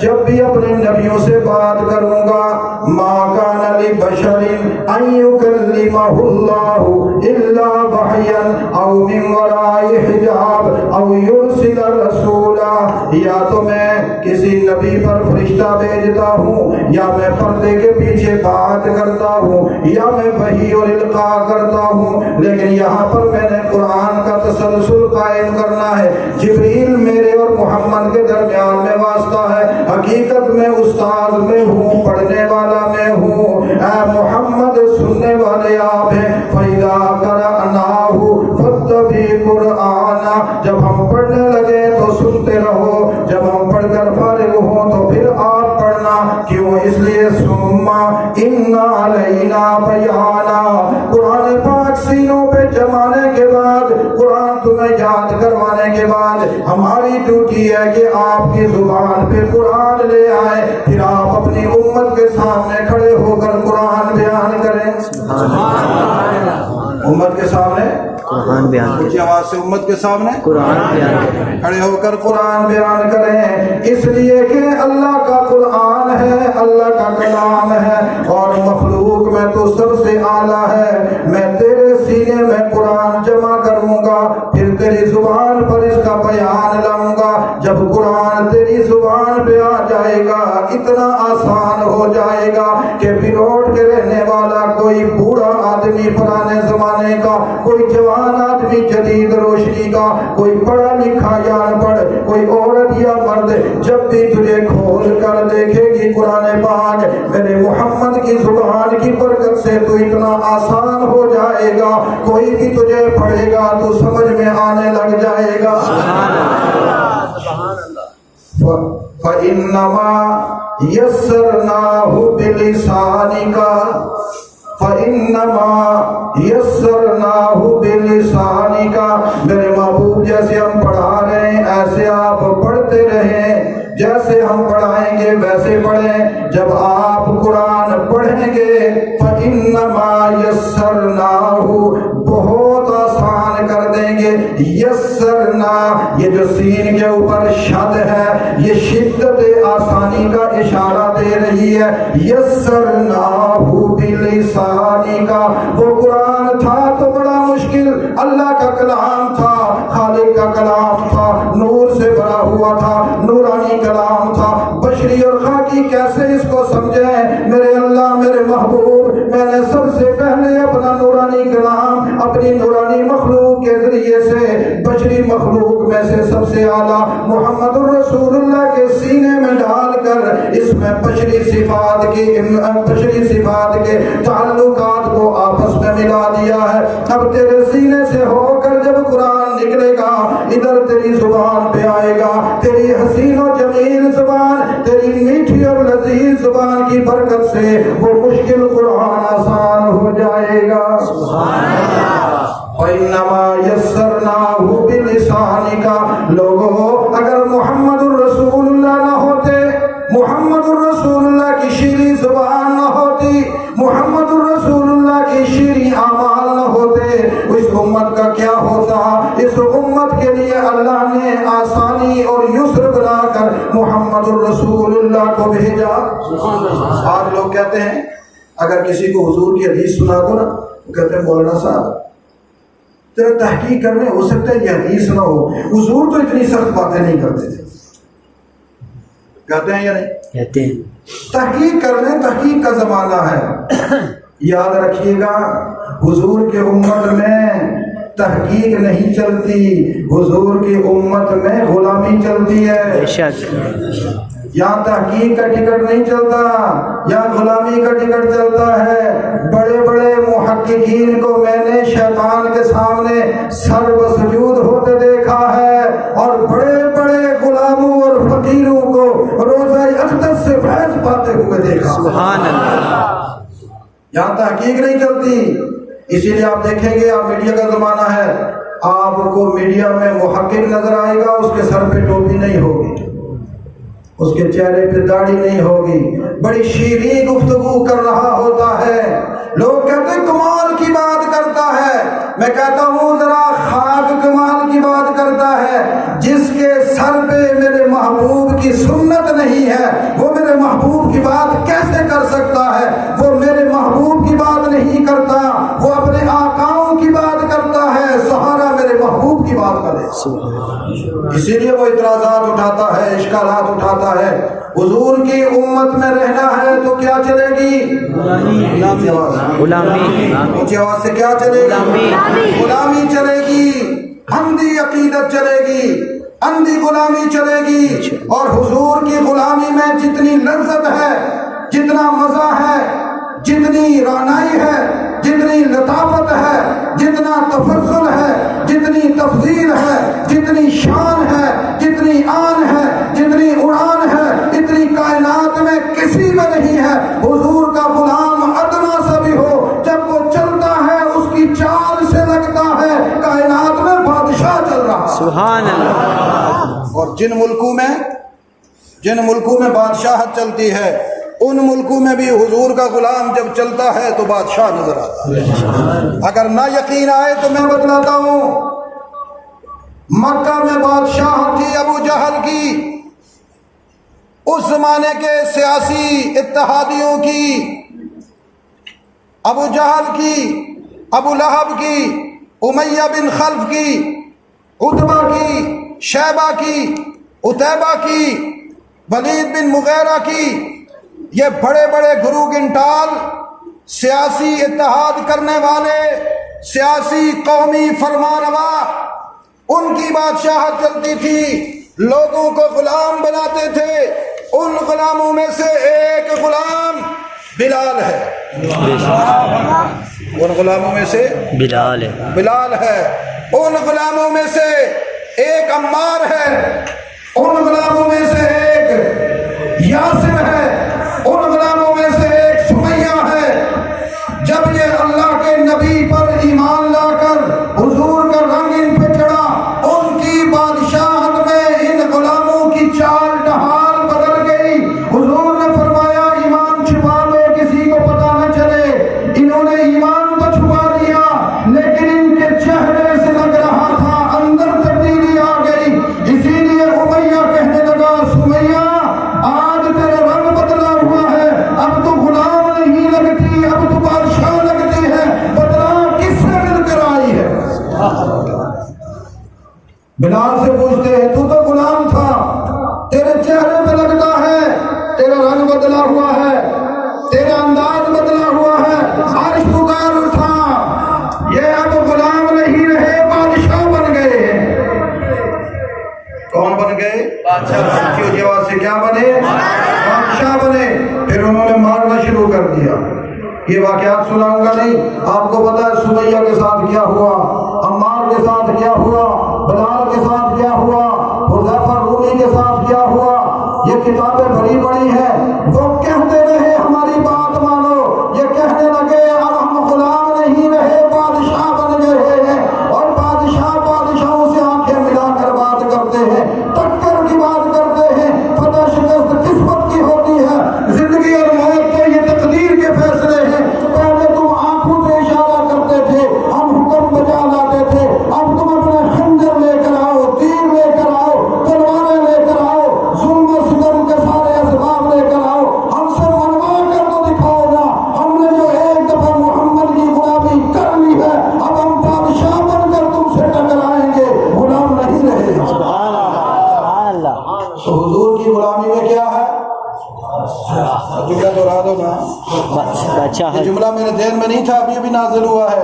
جب بھی اپنے نبیوں سے بات کروں گا ما کان لبشر ان یکلمہ اللہ الا وحیا او من وراء حجاب او یرسل رسولا. یا تو میں کسی نبی پر فرشتہ بھیجتا ہوں, یا میں پردے کے پیچھے بات کرتا ہوں, یا میں وحی اور القاء کرتا ہوں. لیکن یہاں پر میں نے قرآن کا تسلسل قائم کرنا ہے. جبریل میرے اور محمد کے درمیان میں واسطہ ہے. حقیقت میں استاد میں ہوں, پڑھنے والا میں ہوں. اے محمد سننے والے آپ ہیں. فَإِذَا قَرَأْنَاهُ فَاتَّبِعْ قُرْآنَ. جب ہم پڑھنے لگے تو سنتے رہو, جب ہم پڑھ کر فارغ ہوں تو پھر آپ پڑھنا. کیوں؟ اس لیے ثُمَّ إِنَّ عَلَيْنَا بَيَانًا. قرآن پاک سینوں پہ جمانے کے بعد, قرآن تمہیں یاد کروانے کے بعد ہماری ڈیوٹی ہے کہ آپ کی زبان پہ قرآن لے آئے, پھر آپ اپنی امت کے سامنے کھڑے ہو کر قرآن بیان کریں. امت کے سامنے قرآن بیان اونچی آواز سے امت کے سامنے قرآن بیان کریں. کھڑے ہو کر قرآن بیان کریں. اس لیے کہ اللہ کا قرآن ہے, اللہ کا کلام ہے, اور مخلوق میں تو سب سے اعلیٰ ہے. میں تیرے سینے میں قرآن جمع کروں گا, پھر تیری زبان پر اس کا بیان لاؤں گا. جب قرآن تیری زبان پہ آ جائے گا اتنا آسان ہو جائے گا کہ بروٹ کے رہنے والا کوئی بوڑھا آدمی پرانے زمانے کا, کوئی جوان آدمی جدید روشنی کا, کوئی پڑھا لکھا یا ان پڑھ, کوئی عورت یا مرد, جب بھی تجھے کھول کر دیکھے گی قرآن پاک میرے محمد کی زبان کی برکت سے تو اتنا آسان ہو جائے گا, کوئی بھی تجھے پڑھے گا تو سمجھ میں آنے لگ جائے گا. فَإِنَّمَا يَسَّرْنَاهُ بِلِسَانِكَ فَإِنَّمَا يَسَّرْنَاهُ بِلِسَانِكَ. میرے محبوب جیسے ہم پڑھا رہے ہیں ایسے آپ پڑھتے رہیں, جیسے ہم پڑھائیں گے ویسے پڑھیں. جب آپ قرآن پڑھیں گے فَإِنَّمَا يَسَّرْنَاهُ, بہت آسان کر دیں گے. یسرنا, یہ جو سین کے اوپر شد ہے یہ شدت آسانی کا اشارہ دے رہی ہے. یسرناہ بلسانی کا, وہ قرآن تھا تو بڑا مشکل, اللہ کا کلام تھا, خالق کا کلام تھا, نور سے بھرا ہوا تھا, نورانی کلام تھا. بشری اور خاکی کیسے اس کو سمجھیں میرے اللہ میرے محبوب. میں نے سب سے پہلے اپنا نورانی کلام اپنی نورانی مخلوق کے ذریعے سے بشری مخلوق میں سے سب سے اعلیٰ محمد الرسول اللہ کے سینے میں ڈال کر اس میں بشری صفات کے تعلقات کو آپس میں ملا دیا ہے. اب تیرے سینے سے ہو کر جب قرآن نکلے گا ادھر تیری زبان پہ آئے گا, تیری حسین و جمیل زبان, تیری میٹھی اور لذیذ زبان کی برکت سے وہ مشکل قرآن آسان ہو جائے گا. سبحان اللہ. فَإِنَّمَا يَسَّرْنَاهُ بِلِسَانِكَ. لوگوں اگر محمد الرسول اللہ نہ ہوتے, محمد الرسول اللہ کی شیریں زبان نہ ہوتی, محمد الرسول اللہ کی شیریں اعمال نہ ہوتے, اس امت کا کیا ہوتا. اس امت کے لیے اللہ نے آسانی اور یسر بنا کر محمد الرسول اللہ کو بھیجا. آج لوگ کہتے ہیں اگر کسی کو حضور کی حدیث سنا دو نا, کہتے ہیں مولانا صاحب تیرا تحقیق کرنے ہو سکتا ہے یہ حدیث نہ ہو, حضور تو اتنی سخت باتیں نہیں کرتے تھے. کہتے ہیں یا نہیں کہتے ہیں؟ تحقیق کر لیں, تحقیق کا زمانہ ہے. یاد رکھیے گا حضور کے امت میں تحقیق نہیں چلتی, حضور کی امت میں غلامی چلتی ہے. یہاں تحقیق کا ٹکٹ نہیں چلتا, یہاں غلامی کا ٹکٹ چلتا ہے. بڑے بڑے محققین کو میں نے شیطان کے سامنے سر و سجود ہوتے دیکھا ہے, اور بڑے بڑے غلاموں اور فقیروں کو روزہ اقدس سے فیض پاتے ہوئے دیکھا. سبحان اللہ. یہاں تحقیق نہیں چلتی. اسی لیے آپ دیکھیں گے, آپ میڈیا کا زمانہ ہے, आपको मीडिया में मुहक्किक नजर आएगा, उसके सर पे टोपी नहीं होगी, उसके चेहरे पे दाढ़ी नहीं होगी, बड़ी शीरीन गुफ्तगू कर रहा होता है। लोग कहते हैं कमाल की बात करता है, मैं कहता हूँ जरा खाक कमाल की बात करता है। जिसके सर पे मेरे महबूब की सुन्नत नहीं है वो मेरे महबूब की बात कैसे कर सकता है? वो मेरे महबूब की बात नहीं करता, वो अपने आकाओं की बात करता है, सहारा मेरे महबूब की बात करे। इसीलिए वो इतराजात उठाता है, इश्कालात उठाता है। हुजूर की उम्मत में रहना है तो क्या चलेगी? गुलामी। ऊंची आवाज से क्या चलेगी? गुलामी चलेगी, अंधी अकीदत चलेगी, अंधी गुलामी चलेगी। और हुजूर की गुलामी में जितनी लज्जत है, जितना मजा है, जितनी रानाई है, जितनी लताफत है, जितना तफज्जुल है, जितनी तफजील है, जितनी शान है, जितनी आन है, जितनी उड़ान है, इतनी कायनात में किसी में नहीं है। हुजूर का गुलाम अदना सा भी हो, जब वो चलता है उसकी चाल से लगता है कायनात में बादशाह चल रहा है। सुभान अल्लाह। और जिन मुल्कों में बादशाहत चलती है, उन मुल्कों में भी हुजूर का गुलाम जब चलता है तो बादशाह नजर आता है। अगर ना यकीन आए तो मैं बतलाता हूँ, मक्का में बादशाह थी अबू जहल की, उस जमाने के सियासी इत्तेहादियों की, अबू जहल की, अबू लहब की, उमैया बिन खल्फ की, उतबा की, शैबा की, उतैबा की, वलीद बिन मुगैरा की, ये बड़े बड़े गुरु गिनटाल सियासी इत्तेहाद करने वाले, सियासी कौमी फरमानवा, उनकी बादशाहत चलती थी, लोगों को गुलाम बनाते थे। उन गुलामों में से एक गुलाम बिलाल है। उन गुलामों में से बिलाल है। बिलाल है। उन गुलामों में से एक अम्मार है। उन गुलामों में से एक यासिर है। उन गुलामों में से एक सुमैया है। जब ये अल्लाह के नबी पर ईमान लाकर हुजूर का रंग इन पे चढ़ा, उनकी बादशाहत में इन गुलामों की चाल ढहाल बदल गई। हुजूर ने फरमाया ईमान छुपा लो, किसी को पता न चले। इन्होंने ईमान तो छुपा लिया, लेकिन इनके चेहरे से लग रहा था अंदर तब्दीली आ गई। इसीलिए उमैया कहने लगा, सुमैया आज तेरा रंग बदला हुआ है, अब तो गुलाम नहीं लगती, अब तो बादशाह लगती है। बदला किससे मिलकर आई है? बिलाल से पूछते हैं, तू तो गुलाम था, तेरे चेहरे पे लगता है तेरा रंग बदला हुआ है, तेरा अंदाज बदला हुआ है। अर्श पुकार उठा, ये अब गुलाम नहीं रहे, बादशाह बन गए। कौन बन गए? बादशाह। की आवाज से क्या बने? बादशाह बने। फिर उन्होंने मारना शुरू कर दिया। ये वाकयात सुनाऊंगा नहीं, आपको पता है सुमैया के साथ क्या हुआ, अम्मार के साथ क्या हुआ, बिलाल के साथ क्या हुआ, हुज़ैफा रूमी के साथ क्या हुआ। ये किताबें बड़ी बड़ी हैं। वो कहते रहे हमारी बात मानो, ये कहने लगे अब हम गुलाम नहीं रहे, बादशाह बन गए हैं। और बादशाहों से आंखें मिलाकर बात करते हैं, टक्कर की बात करते हैं। फतह शिकस्त किस्मत की होती है, जिंदगी और मौत के ये तकदीर के फैसले हैं। पहले तुम आंखों से इशारा करते थे, हम हुक्म बजा लाते थे, अब तुम अपने खंजर लेकर आओ, तीर लेकर आओ, तलवारें लेकर आओ, जुल्म और सितम के सारे असबाब लेकर आओ, हमसे मनवा कर तो दिखाओ ना। हमने जो एक दफा मोहम्मद की गुलामी कर ली है, अब हम बादशाह बनकर तुमसे टकराएंगे, गुलाम नहीं रहे। तो हुजूर की गुलामी में क्या है? जुमला दोहरा दो ना। बादशाह। ये जुमला मेरे ذہن में नहीं था, अभी नाजिल हुआ है,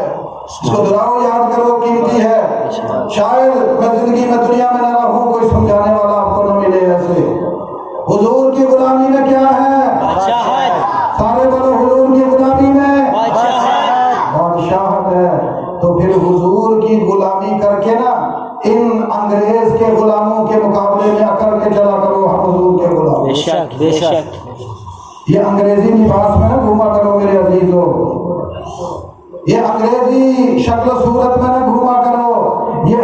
इसको दोहराओ, याद करो, कीमती है। शायद मैं जिंदगी में दुनिया में ना रहूं, कोई समझाने वाला आपको न मिले ऐसे। हुजूर की गुलामी में क्या है? सारे बोलो, हुजूर की गुलामी में बादशाहत है। तो फिर हुजूर की गुलामी करके ना इन अंग्रेज के गुलामों के मुकाबले में अकड़ के चला करो, हम हुजूर के गुलाम। बेशक बेशक। ये अंग्रेजी लिबास में ना घूमा करो मेरे अजीजों, ये अंग्रेजी शक्ल सूरत में ना घूमा करो, ये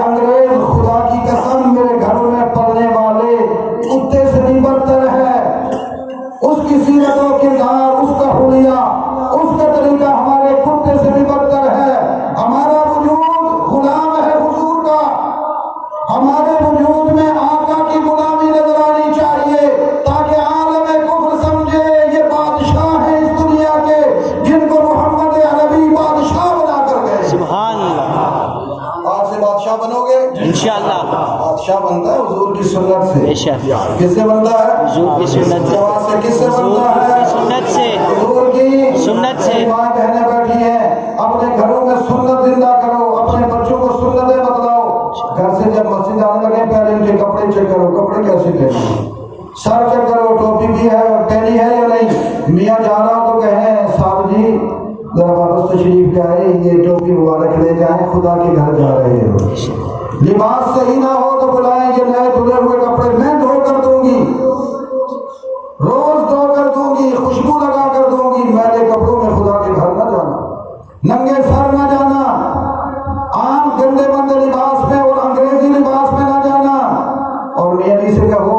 इंशाअल्लाह बादशाह बनता है हुजूर की सुन्नत से। बेशक किससे बनता है? हुजूर की सुन्नत से। जवाब से किससे हुजूर बनता है? की सुन्नत से। हुजूर की सुन्नत से। मेरी माँ बहनें बैठी हैं, अपने घरों में सुन्नत जिंदा करो, अपने बच्चों को सुन्नतें बतलाओ। घर से जब मस्जिद आने लगे पहले इनके कपड़े चेक करो, कपड़े कैसे पहने, सर चेक करो टोपी भी है और पहनी है या नहीं। मियाँ जा रहा हो तो कहें साहब जी जरा वापस तशरीफ ले आए, ये टोपी मुबारक ले जाएं, खुदा के घर जा रहे हो। लिबास सही ना हो तो बुलाएं, ये नए धुले हुए कपड़े मैं धो कर दूंगी, रोज धो कर दूंगी, खुशबू लगा कर दूंगी। मैले कपड़ों में खुदा के घर न जाना, नंगे सर न जाना, आम गंदे मंदे लिबास में और अंग्रेजी लिबास में न जाना। और मियाँ जी से कहो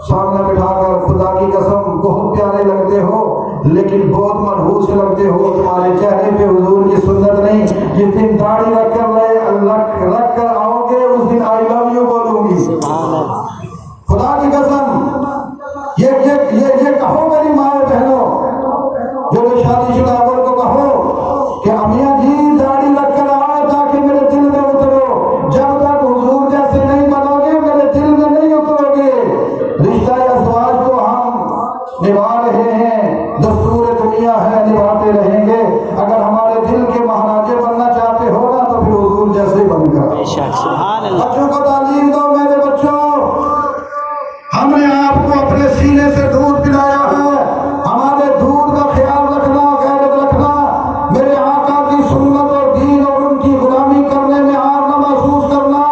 सामने बिठाकर खुदा की कसम बहुत प्यारे लगते हो लेकिन बहुत मनहूस लगते हो, तुम्हारे चेहरे पे हुजूर की सुन्नत नहीं। जिस दिन दाढ़ी रख कर आओगे उस दिन आई लव यू बोलूंगी। खुदा की कसम ये कहो मेरी माए बहनों, जो शादीशुदा औरत को कहो कि अमिया जी दाढ़ी रख कर आओ ताकि मेरे दिल में उतरो। जब तक हुजूर जैसे नहीं बनोगे मेरे दिल में नहीं उतरोगे। रिश्ता अज़वाज को हम निभा रहे हैं, दस्तूर दुनिया है, निभाते रहेंगे। अगर हमारे दिल के महाराजे बनना चाहते हो ना तो फिर हुजूर जैसे बनकर। बेशक सुभान अल्लाह। बच्चों को तालीम दो मेरे बच्चों, हमने आपको अपने सीने से दूध पिलाया है, हमारे दूध का ख्याल रखना, गैरत रखना। मेरे आका की सुन्नत और दीन और उनकी गुलामी करने में आर न महसूस करना।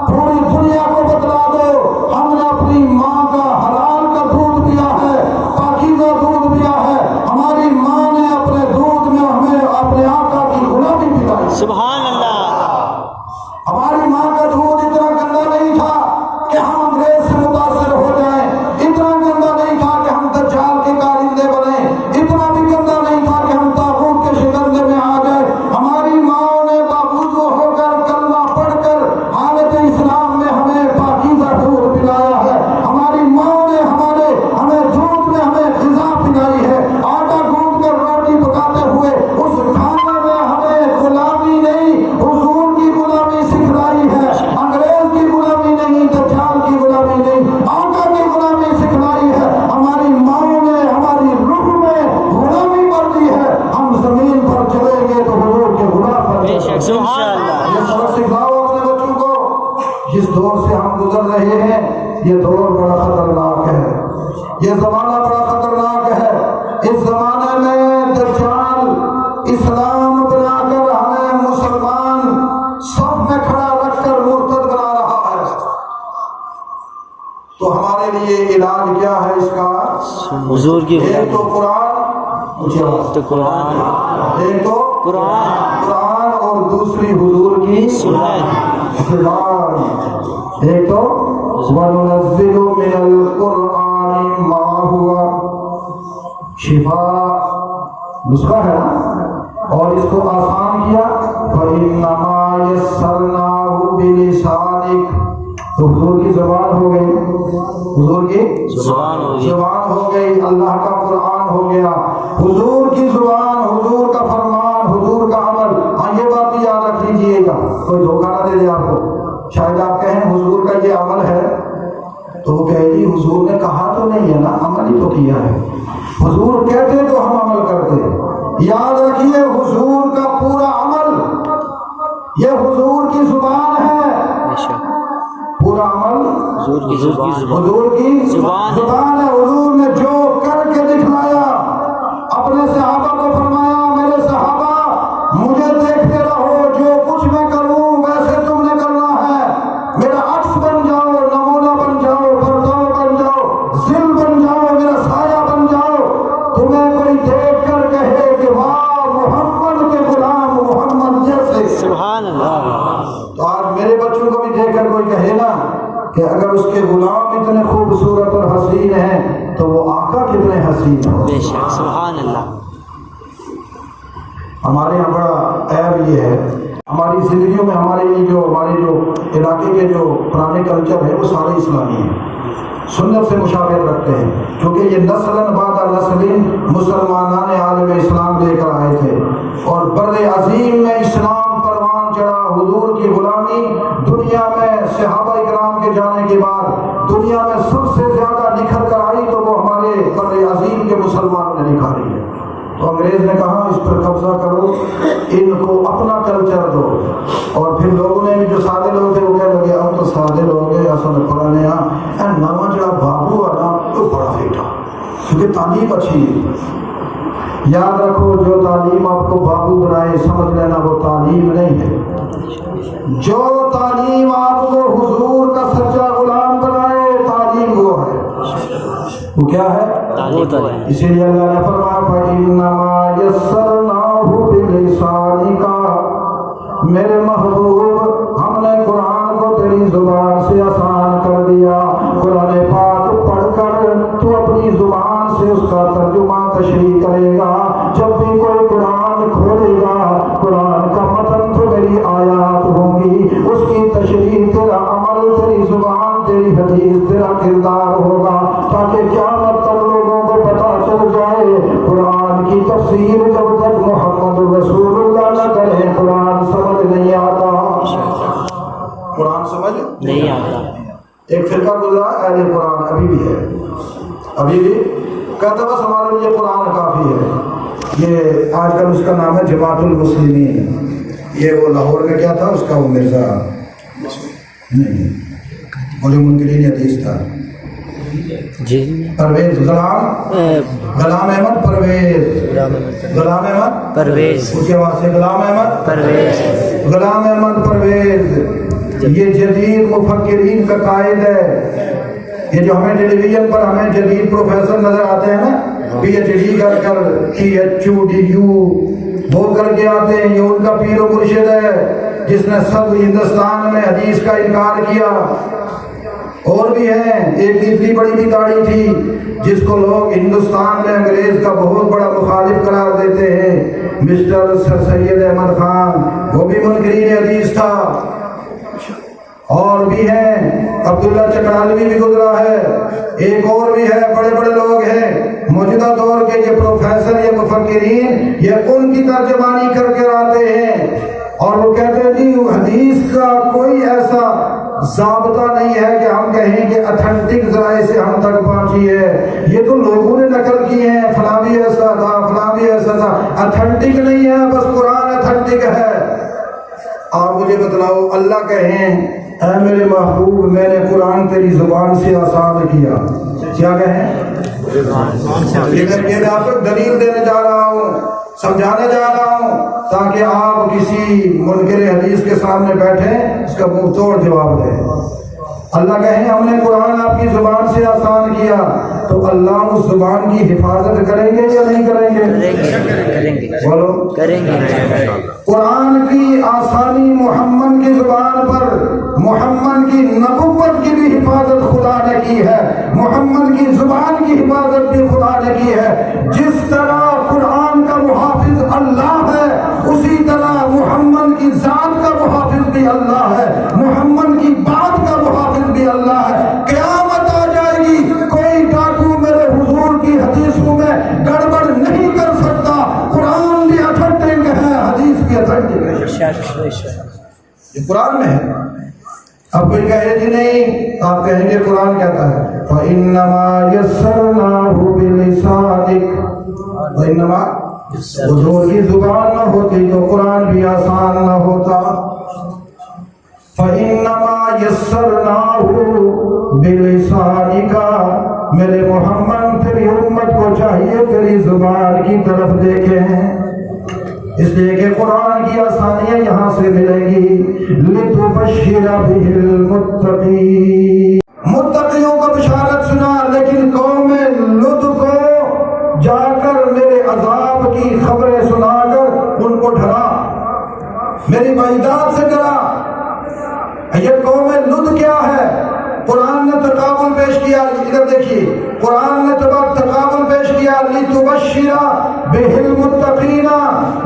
पूरी दुनिया को बतला दो हमने अपनी माँ का हलाल का दूध पिया है, पाकीज़ा दूध पिया है। हमारी माँ ने अपने दूध में हमें अपने आका की गुलामी पिलाई। सुभान अल्लाह। हमारी माँ का दूध इतना गंदा नहीं था कि हम अंग्रेज से मुतासिर हो जाएं, इतना गंदा नहीं था कि हम दज्जाल के कारिंदे बने, इतना भी गंदा नहीं था कि हम ताबूत के शिकंजे में आ गए। हमारी माँओं ने बावजूद होकर कलमा पढ़कर हालत इस्लाम में हमें पाकीज़ा दूध पिलाया है। हमारी माँओं ने हमें दूध में हमें ग़िज़ा पिलाई है। आटा गूंथ कर रोटी पकाते हुए उस खाने में हमें गुलामी नहीं हुजूर की गुलामी सिखलाई है, अंग्रेज की गुलामी नहीं, दज्जाल की गुलामी नहीं, आका की गुलामी सिखलाई है। हमारी माँओं ने हमारी रूह में गुलामी कर दी है। हम जमीन पर चलेंगे तो हुजूर के गुलाम पर बेशक सुभान अल्लाह। ये सबक सिखाओ अपने बच्चों को। जिस दौर से हम गुजर रहे हैं ये दौर बड़ा खतरनाक है, ये जमाना बड़ा खतरनाक है। इस जमाने में दज्जाल इस्लाम बनाकर हमें मुसलमान सफ में खड़ा रखकर मुर्तद बना रहा है। तो हमारे लिए इलाज क्या है इसका? हुजूर की एक तो कुरान, तो कुरान, एक तो कुरान और दूसरी हुजूर की सुन्नत। जुबान। एक तो वनुनज़्ज़िलु मिनल कुरआनि मा हुआ शिफा, नुस्खा है ना, और इसको आसान किया फइन्नमा यस्सरनाहु बिलिसानिक, तो हुजूर की ज़ुबान हो गई, हुजूर की ज़ुबान हो गई, अल्लाह का कुरान हो गया। हुजूर की ज़ुबान, हुजूर का फरमान, हुजूर का अमल। हाँ ये बात भी याद रख लीजिएगा, कोई धोखा ना दे दे आपको। शायद आप कहें हुजूर का ये अमल है तो वो कहे जी हुजूर ने कहा तो नहीं है ना, अमल ही तो किया है। हुजूर कहते तो हम अमल करते। याद रखिए हुजूर का पूरा अमल ये हुजूर की ज़ुबान है, पूरा अमल हुजूर की ज़ुबान है। हुजूर ने जो करके दिखलाया, अपने सहाबा को फरमाया मेरे सहाबा मुझे देखते रहो, जो कुछ मैं करूं वैसे तुमने करना है। मेरा अक्स बन जाओ, नमूना बन जाओ, बर्ताव बन जाओ, जिल बन जाओ, मेरा साया बन जाओ। तुम्हें कोई देख कर कहे कि वाह मोहम्मद के गुलाम मोहम्मद जैसे। सुभान अल्लाह। तो आज मेरे बच्चों को भी देख कर कोई कहे ना कि अगर उसके गुलाम इतने खूबसूरत और हसीन हैं तो वो आका कितने हसीन हो। बेशक सुभान अल्लाह। हमारे यहाँ बड़ा ऐब ये है, हमारी ज़िंदगियों में हमारे जो इलाके के जो पुराने कल्चर है वो सारे इस्लामी हैं, सुन्नत से मुशाबिहत रखते हैं, क्योंकि ये नस्लन बाद नस्लिन मुसलमान आलम इस्लाम लेकर आए थे और बर्र अजीम में इस्लाम परवान चढ़ा। हुजूर की गुलामी दुनिया में بعد دنیا میں سب سے زیادہ نکھر کر آئی تو وہ ہمارے بر عظیم کے مسلمانوں نے نکھاری ہے۔ تو انگریز نے کہا اس پر قبضہ کرو، ان کو اپنا کلچر دو، اور پھر لوگوں نے بھی جو سادے لوگ تھے وہ کہنے لگے ہم تو سادے لوگ ہیں، اصل پڑھنے نواں جڑا بابو ہے نا وہ بڑا بیٹا، کیونکہ تعلیم اچھی ہے۔ یاد رکھو جو تعلیم آپ کو بابو بنائے سمجھ لینا وہ تعلیم نہیں ہے، جو تعلیم آپ کو حضور کا سچا غلام بنائے تعلیم وہ ہے، وہ کیا ہے؟ اسی لیے اللہ نے فرمایا فَإِنَّمَا يَسَّرْنَاهُ بِلِسَانِكَ، میرے محبوب ہم نے قرآن کو تیری زبان سے آسان کر دیا۔ قرآن پاک پڑھ کر تو اپنی زبان سے اس کا ترجمہ تشریح کرے گا۔ جب بھی کوئی قرآن کھولے گا قرآن کا متن تو میری آیات ہوں گی، اس کی تشریح تیرا عمل، تیری زبان، تیری حدیث، تیرا کردار ہوگا، تاکہ قیامت تک لوگوں کو پتہ چل جائے قرآن کی تفسیر جب تک محمد رسول اللہ نہ کرے قرآن سمجھ نہیں آتا، قرآن سمجھ نہیں آتا۔ ایک فرقہ گزرا اہل قرآن ابھی بھی ہے، ابھی بھی کہتا بس ہمارے لیے قرآن کافی ہے۔ یہ آج کل اس کا نام ہے جماعت المسلمین، یہ وہ لاہور میں کیا تھا اس کا، وہ مرزا نہیں، وہ جو منکرین حدیث تھا جی پرویز غلام احمد پرویز، غلام احمد پرویز، اس کے بعد سے غلام احمد پرویز، غلام احمد پرویز، یہ جدید مفکرین کا قائد ہے۔ یہ جو ہمیں ٹیلی ویژن پر ہمیں جدید پروفیسر نظر آتے ہیں نا، پی ایچ ڈی کر کر PhD وہ کر کے آتے ہیں، یہ ان کا پیر و مرشد ہے جس نے سب ہندوستان میں حدیث کا انکار کیا۔ اور بھی ہیں، ایک اتنی بڑی بھی داڑھی تھی جس کو لوگ ہندوستان میں انگریز کا بہت بڑا مخالف قرار دیتے ہیں، مسٹر سر سید احمد خان، وہ بھی منکرین حدیث تھا۔ اور بھی ہیں، عبداللہ چکرالوی بھی گزرا ہے، ایک اور بھی ہے، بڑے بڑے لوگ ہیں موجودہ دور کے یہ پروفیسر، یہ مفکرین، یہ ان کی ترجمانی کر کے آتے ہیں اور وہ کہتے ہیں جی حدیث کا کوئی ایسا ضابطہ نہیں ہے کہ ہم کہیں کہ اتھینٹک ذرائع سے ہم تک پہنچی ہے، یہ تو لوگوں نے نقل کی ہیں، فلاں بھی ایسا تھا، فلاں بھی ایسا تھا، اتھینٹک نہیں ہے، بس قرآن اتھینٹک ہے۔ آپ مجھے بتلاؤ، اللہ کہیں اے میرے محبوب میں نے قرآن تیری زبان سے آسان کیا، کیا کہیں؟ یہ میں آپ کو دلیل دینے جا رہا ہوں، سمجھانے جا رہا ہوں تاکہ آپ کسی منکر حدیث کے سامنے بیٹھیں اس کا منہ توڑ جواب دیں۔ اللہ کہیں ہم نے قرآن آپ کی زبان سے آسان کیا، تو اللہ اس زبان کی حفاظت کریں گے یا نہیں کریں گے؟ کریں گے، بولو کریں گے۔ قرآن کی آسانی محمد کی زبان پر، محمد کی نبوت کی بھی حفاظت خدا نے کی ہے، محمد کی زبان کی حفاظت بھی خدا نے کی ہے۔ جس طرح قرآن کا محافظ اللہ ہے اسی طرح محمد کی ذات کا محافظ بھی اللہ ہے، محمد کی بات کا محافظ بھی اللہ ہے۔ قیامت آ جائے گی، کوئی ڈاکو میرے حضور کی حدیثوں میں گڑبڑ نہیں کر سکتا، قرآن بھی اتھینٹک ہے، حدیث بھی اتھینٹک ہے، یہ قرآن میں ہے۔ اب کوئی کہے جی نہیں، آپ کہیں گے قرآن کہتا ہے فَإِنَّمَا يَسَّرْنَاهُ بِلِسَانِكَ، وَإِنَّمَا حضور کی زبان نہ ہوتی تو قرآن بھی آسان نہ ہوتا۔ فَإِنَّمَا يَسَّرْنَاهُ بِلِسَانِكَ، میرے محمد تیری امت کو چاہیے تیری زبان کی طرف دیکھیں، اس لیے کہ قرآن کی آسانیاں یہاں سے ملیں گی۔ لِتُبَشِّرَ بِهِ الْمُتَّقِينَ، متقیوں کو بشارت سنا، لیکن قوم لوط کو جا کر میرے عذاب کی خبریں سنا کر ان کو ڈرا، میری وعیدات سے ڈرا۔ یہ قوم لوط کیا ہے؟ قرآن نے تقابل پیش کیا، ادھر دیکھیے، قرآن نے تقابل پیش کیا، لِتُبَشِّرَ بِهِ الْمُتَّقِينَ،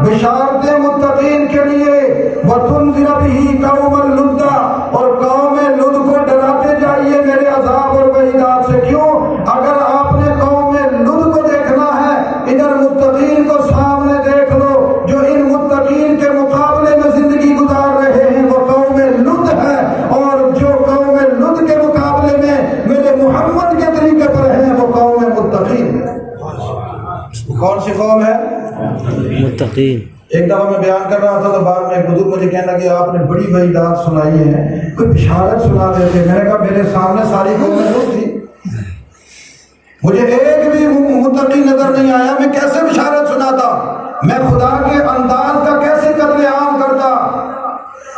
بشارتیں متقین کے لیے، وَتُنذِرَ بِهِ قَوْمًا لُدًّا، اور قوم لد کو ڈراتے جائیے میرے عذاب اور وعیدات سے۔ کیوں؟ اگر آپ نے قوم لد کو دیکھنا ہے، ادھر متقین کو سامنے دیکھ لو، جو ان متقین کے مقابلے میں زندگی گزار رہے ہیں وہ قوم لد ہے، اور جو قوم لد کے مقابلے मुत्तकीन। एक दफ़ा मैं बयान कर रहा था तो बाद में एक बुजुर्ग मुझे कहने लगे आपने बड़ी बड़ी बात सुनाई है, कोई बिशारत सुना देते। मैंने कहा मेरे सामने सारी कौमें लोग थी, मुझे एक भी मुत्तकी नजर नहीं आया, मैं कैसे बिशारत सुनाता, मैं खुदा के अंदाज का कैसे कत्लेआम करता,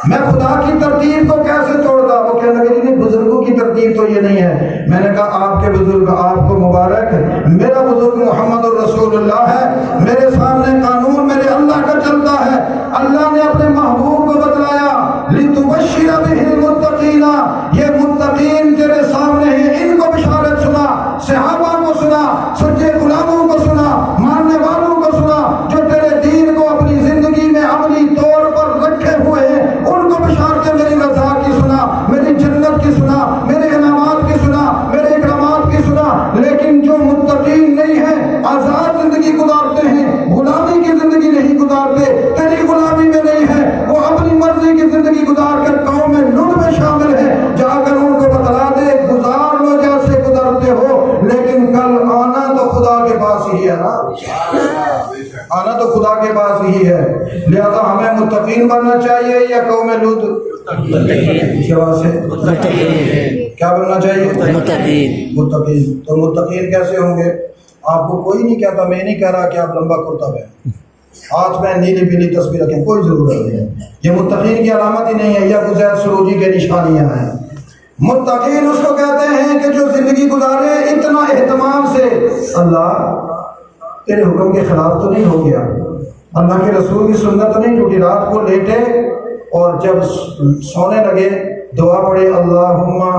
मैं खुदा की तरतीब को कैसे तोड़ता। वो कहने लगे नहीं, बुजुर्गों की तरतीब तो ये नहीं है। मैंने कहा आपके बुजुर्ग आपको मुबारक, मेरा बुजुर्ग मोहम्मद रसूलुल्लाह है, मेरे सामने कानून मेरे अल्लाह का चलता है। अल्लाह ने अपने महबूब को बतलाया लितुबश्शिरा बिहिल मुत्तकीना, ये मुत्तकीन तेरे सामने हैं, इनको बिशारत सुना, सहाबा को सुना, सच्चे गुलामों को सुना, मानने वालों को सुना, जो तेरे दीन को अपनी जिंदगी में अमली तौर पर रखे हुए हैं, उनको बिशारतें मेरी रज़ा की सुना, मेरी जन्नत की सुना, मेरे इनामात की सुना, मेरे इकरामात की सुना। लेकिन जो मुत्तकीन नहीं है, आजाद जिंदगी गुजारते हैं, गुलामी की जिंदगी नहीं गुजारते, तेरी गुलामी में नहीं है, वो अपनी मर्जी की जिंदगी गुजार कर कौम में लुट में शामिल है। जाकर उनको बतला दे गुजार लो जैसे गुजरते हो, लेकिन कल आना तो खुदा के पास ही है ना, आना तो खुदा के पास ही है। लिहाजा हमें मुत्तकीन बनना चाहिए या कौम लूत से क्या बनना चाहिए? मुत्तकीन। तो मुत्तकीन कैसे होंगे? आपको कोई नहीं कहता, मैं नहीं कह रहा कि आप लंबा कुर्ता पहने, हाथ में नीली पीली तस्वीर रखें, कोई जरूरत नहीं है, ये मुत्तकीन की अलामत ही नहीं है, या गुजैर सरूजी के निशानियां हैं। मुत्तकीन उसको कहते हैं कि जो जिंदगी गुजारे इतना एहतमाम से, अल्लाह तेरे हुक्म के खिलाफ तो नहीं हो गया, अल्लाह के रसूल की सुन्नत तो नहीं टूटी, रात को लेटे और जब सोने लगे दुआ पढ़े अल्लाहुम्मा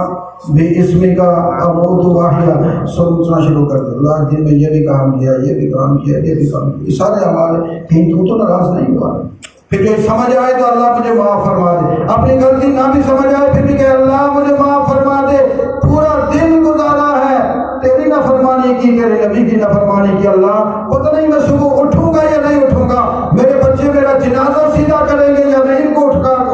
भी इसमी का अमूतु वाहिया, सोचना शुरू कर दो अल्लाह दिन में ये भी काम किया, ये भी काम किया, ये भी काम किया, ये सारे अमाल, कहीं तू तो नाराज नहीं हुआ। फिर जो समझ आए तो अल्लाह मुझे माफ़ फरमा दे, अपनी गलती ना भी समझ आए फिर भी कहे अल्लाह मुझे माफ़ फरमा दे, पूरा दिन गुजारा है तेरी नफरमानी की, तेरे नबी की नफरमानी की, अल्लाह पता नहीं मैं सुबह उठूंगा या नहीं उठूंगा, मेरे बच्चे मेरा जनाजा सीधा करेंगे या मैं इनको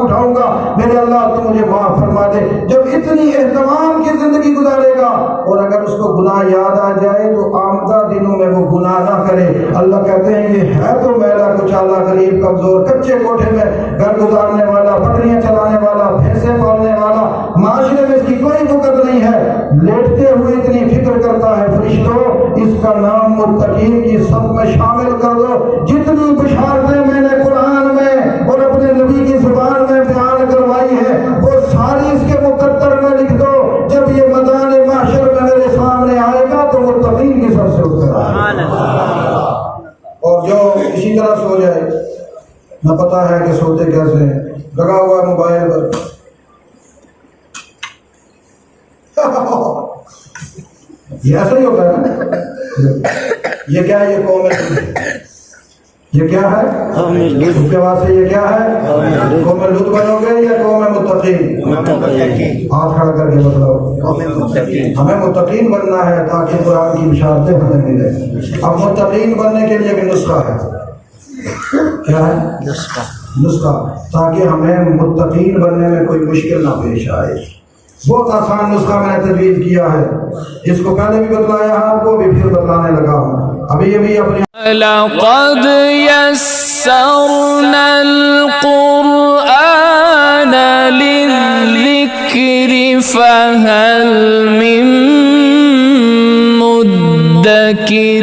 उठाऊंगा, मेरे अल्लाह तू मुझे माफ़ फरमा दे। जब इतनी एहतमाम की जिंदगी गुजारेगा और अगर उसको गुनाह याद आ जाए तो आमदा दिनों में वो गुनाह ना करे। अल्लाह कहते हैं ये है तो मैला कुचाला, गरीब कमजोर, कच्चे कोठे में घर गुजारने वाला, पटरियां चलाने वाला, भैंसे पालने वाला, माशरे में इसकी कोई वक़्त नहीं है, लेटते हुए इतनी फिक्र करता है। फरिश्तों इसका नाम मुत्तकीन की सब में शामिल कर दो। जितनी बिशारतें मैंने कुरान में और अपने नबी की जुबान में बयान करवाई है वो सारी इसके मुकद्दर में लिख दो। जब ये मैदान महशर में मेरे सामने आएगा तो मुत्तकीन की सबसे ऊपर आएगा। और जो इसी तरह सो जाए, न पता है कि सोते कैसे हैं, लगा हुआ मोबाइल पर ये ऐसा ही होता है ना। ये क्या है? ये कौम है, ये क्या है? उसके बाद से ये क्या है? कौम लुत बनोगे या कौम मुत्तकीन? हाथ खड़ा करके बताओ। हमें मुत्तकीन बनना है ताकि कुरान की बिशारतें हमें मिले। अब मुत्तकीन बनने के लिए एक नुस्खा है, क्या है? नुस्खा, ताकि हमें मुत्तकीन बनने में कोई मुश्किल ना पेश आए। बहुत आसान नुस्खा मैंने तजवीज़ किया है, इसको पहले भी बतलाया आपको, भी फिर बतलाने लगा हूँ। अभी अपने लक़द यस्सरनल क़ुरआन लिज़्ज़िक्रि फ़हल मिन मुद्दकिर।